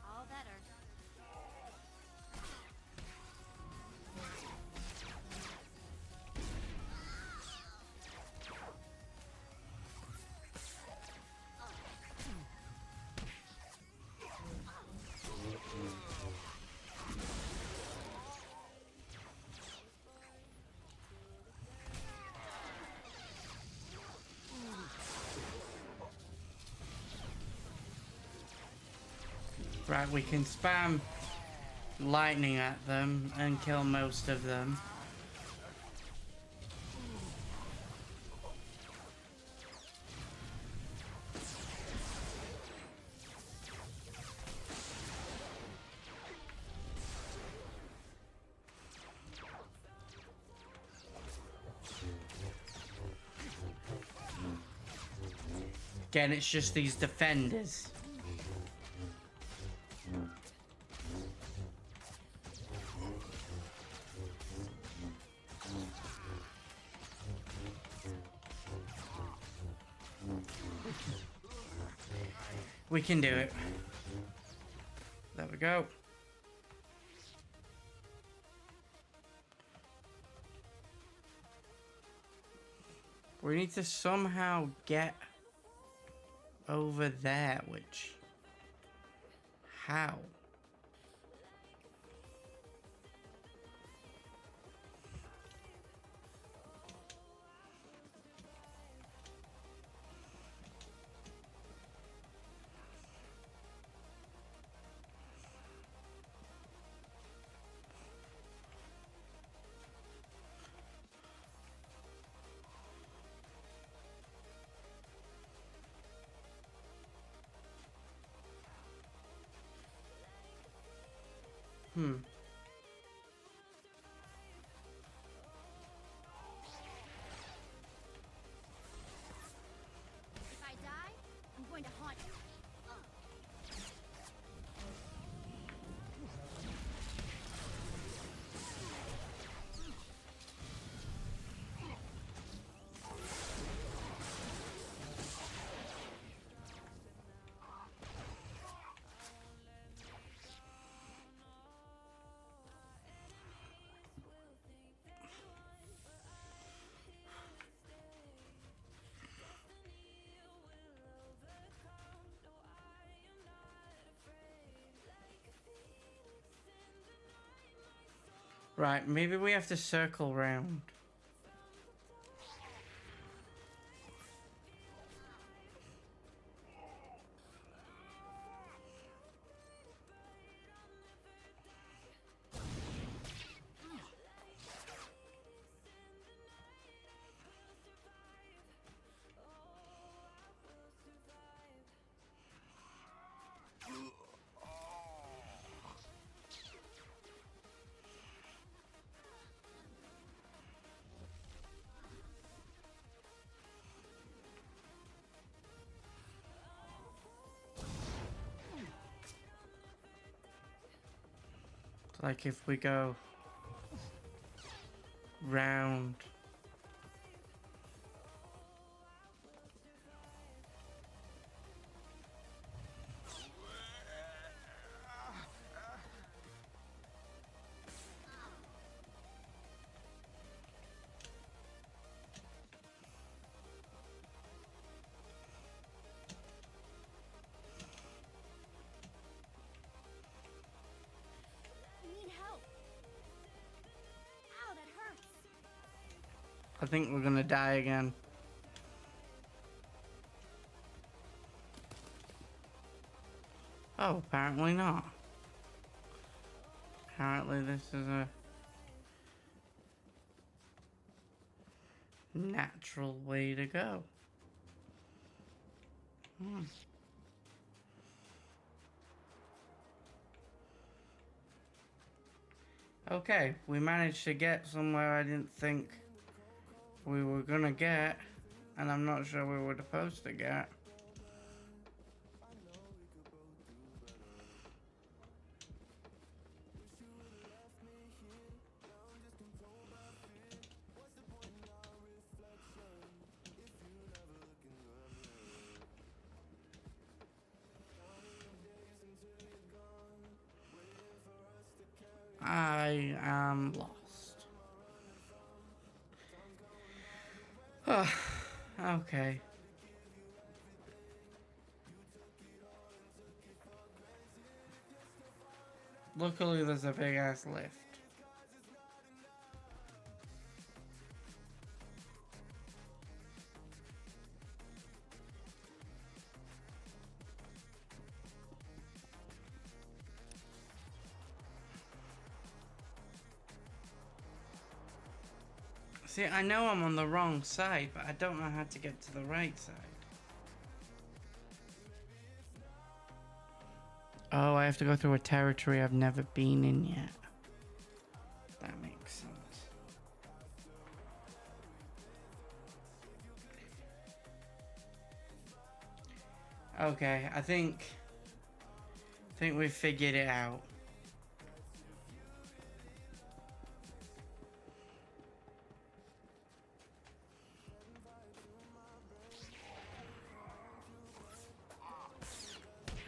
All better. Right, we can spam lightning at them and kill most of them. Again, it's just these defenders. We can do it. There we go. We need to somehow get over there, which... How? If I die, I'm going to haunt you. Right, maybe we have to circle round. Like if we go round. I need help. Ow, that hurts. I think we're gonna die again. Oh, apparently not. Apparently this is a natural way to go. Okay, we managed to get somewhere I didn't think we were gonna get, and I'm not sure we were supposed to get. I am lost. Okay. Luckily, there's a big ass lift. See, I know I'm on the wrong side, but I don't know how to get to the right side. Oh, I have to go through a territory I've never been in yet. That makes sense. Okay, I think we figured it out.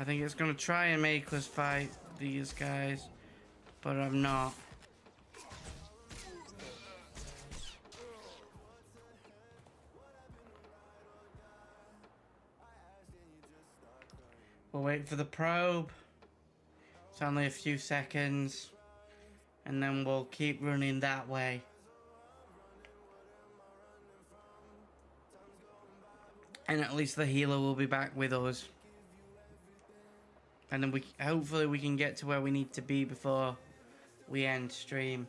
I think it's gonna try and make us fight these guys, but I'm not. We'll wait for the probe. It's only a few seconds, and then we'll keep running that way. And at least the healer will be back with us. And then hopefully we can get to where we need to be before we end stream.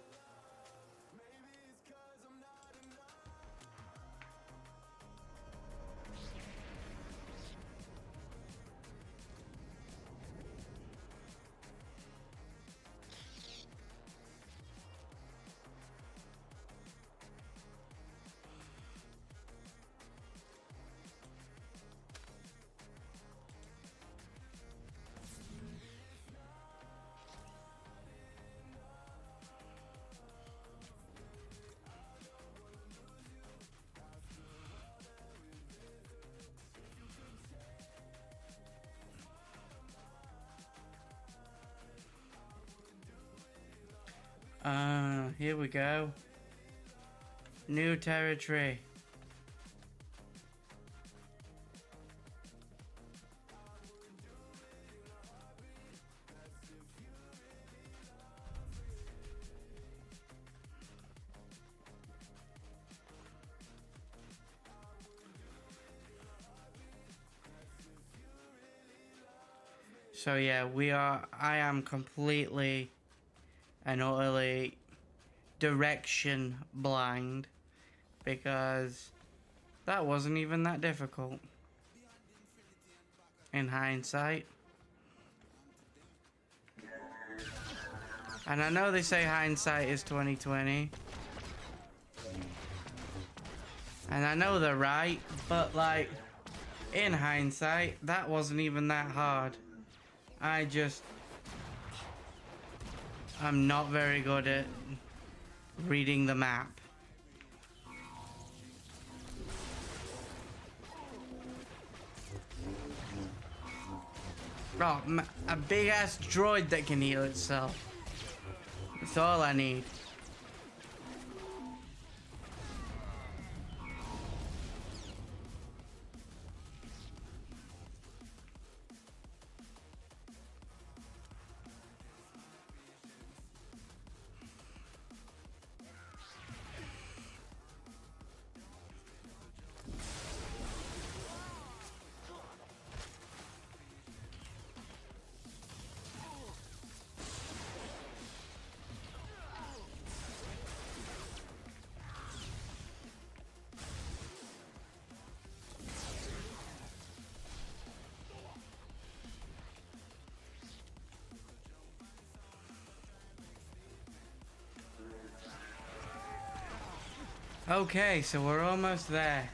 Here we go. New territory. So yeah, I am completely and utterly direction blind, because that wasn't even that difficult in hindsight. And I know they say hindsight is 20/20, and I know they're right, but like in hindsight that wasn't even that hard. I'm not very good at reading the map. Oh, a big ass droid that can heal itself. That's all I need. Okay, so we're almost there.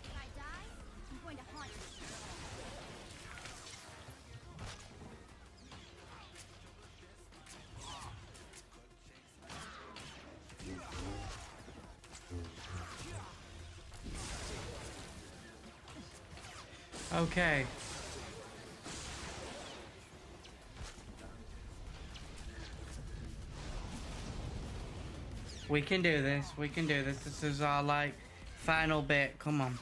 If I die, I'm going to haunt you. Okay. We can do this. We can do this. This is our, like, final bit. Come on.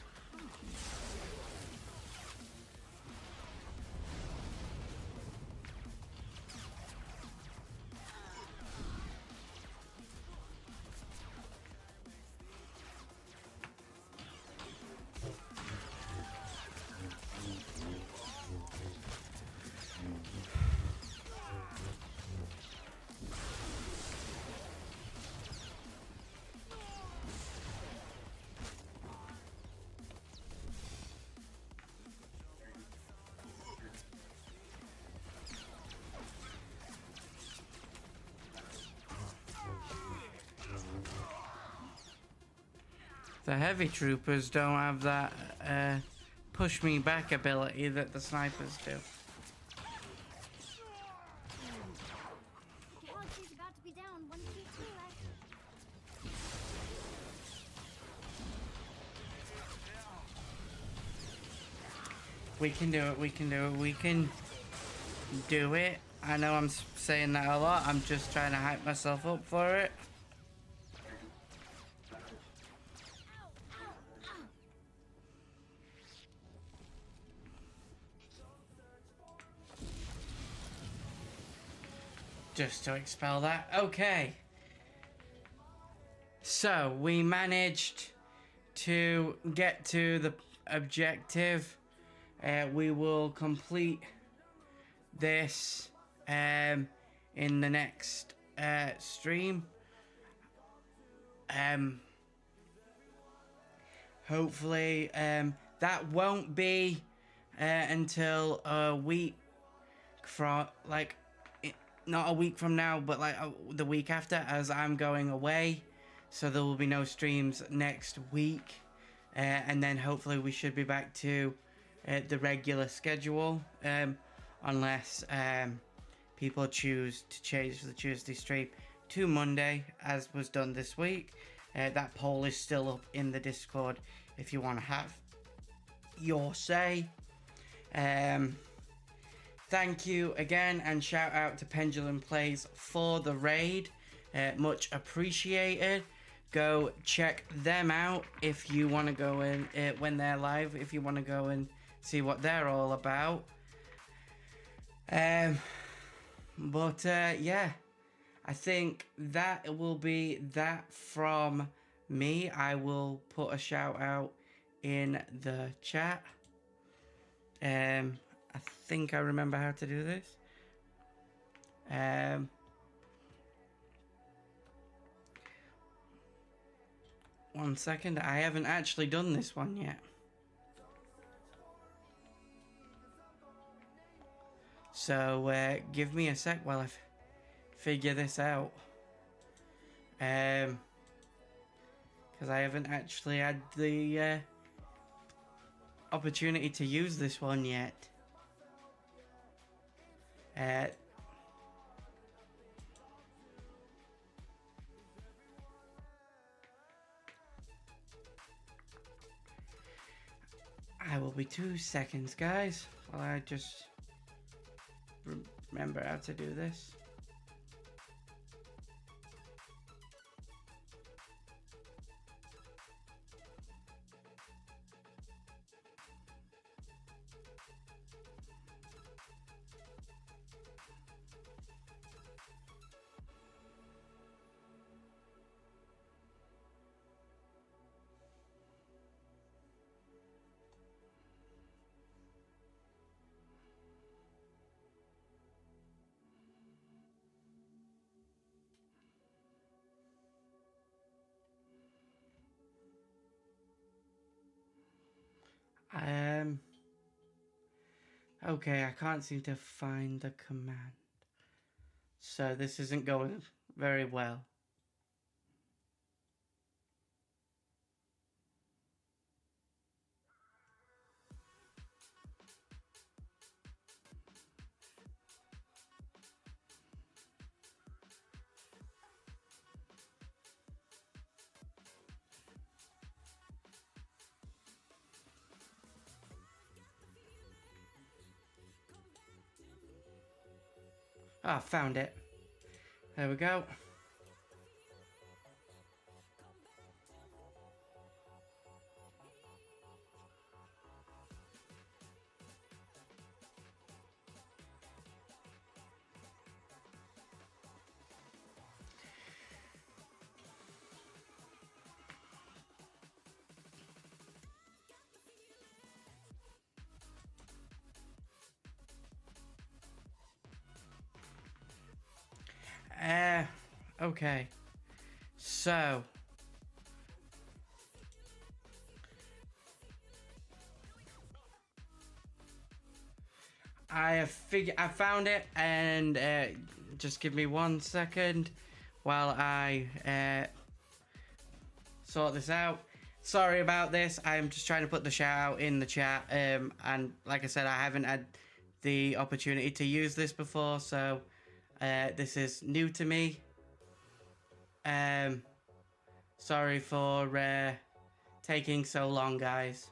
The heavy troopers don't have that push me back ability that the snipers do. Galaxy's about to be down 1 key too, We can do it. We can do it. We can do it. I know I'm saying that a lot. I'm just trying to hype myself up for it. Just to expel that. Okay. So, we managed to get to the objective. We will complete this in the next stream. Hopefully, that won't be until a week from, like, not a week from now, but like the week after, as I'm going away. So there will be no streams next week. And then hopefully we should be back to the regular schedule. Unless people choose to change the Tuesday stream to Monday, as was done this week. That poll is still up in the Discord if you want to have your say. Thank you again, and shout out to Pendulum Plays for the raid. Much appreciated. Go check them out if you want to go in when they're live, if you want to go and see what they're all about. Yeah, I think that will be that from me. I will put a shout out in the chat. I think I remember how to do this. 1 second, I haven't actually done this one yet. So give me a sec while I figure this out. Because I haven't actually had the opportunity to use this one yet. I will be 2 seconds, guys, while I just remember how to do this. Okay, I can't seem to find the command. So this isn't going very well. Ah, found it. There we go. Okay. So I found it, and just give me 1 second while I sort this out. Sorry about this. I'm just trying to put the shout out in the chat, and like I said, I haven't had the opportunity to use this before, so this is new to me. Sorry for taking so long, guys.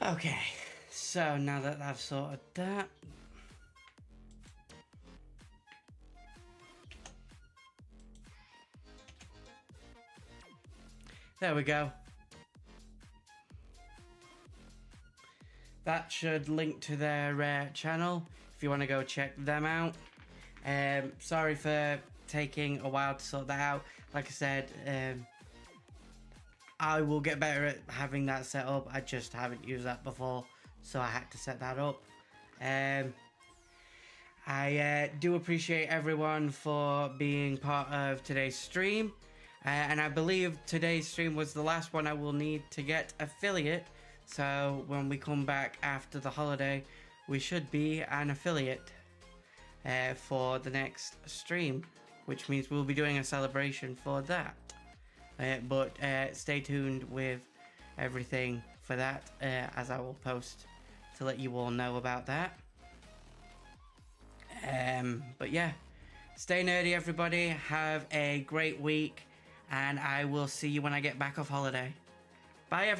Okay, so now that I've sorted that, there we go. That should link to their channel if you want to go check them out. Sorry for taking a while to sort that out. Like I said, I will get better at having that set up. I just haven't used that before, so I had to set that up. I do appreciate everyone for being part of today's stream. And I believe today's stream was the last one I will need to get affiliate. So when we come back after the holiday, we should be an affiliate for the next stream, which means we'll be doing a celebration for that. But stay tuned with everything for that, as I will post to let you all know about that. But yeah, stay nerdy, everybody. Have a great week, and I will see you when I get back off holiday. Bye, everyone.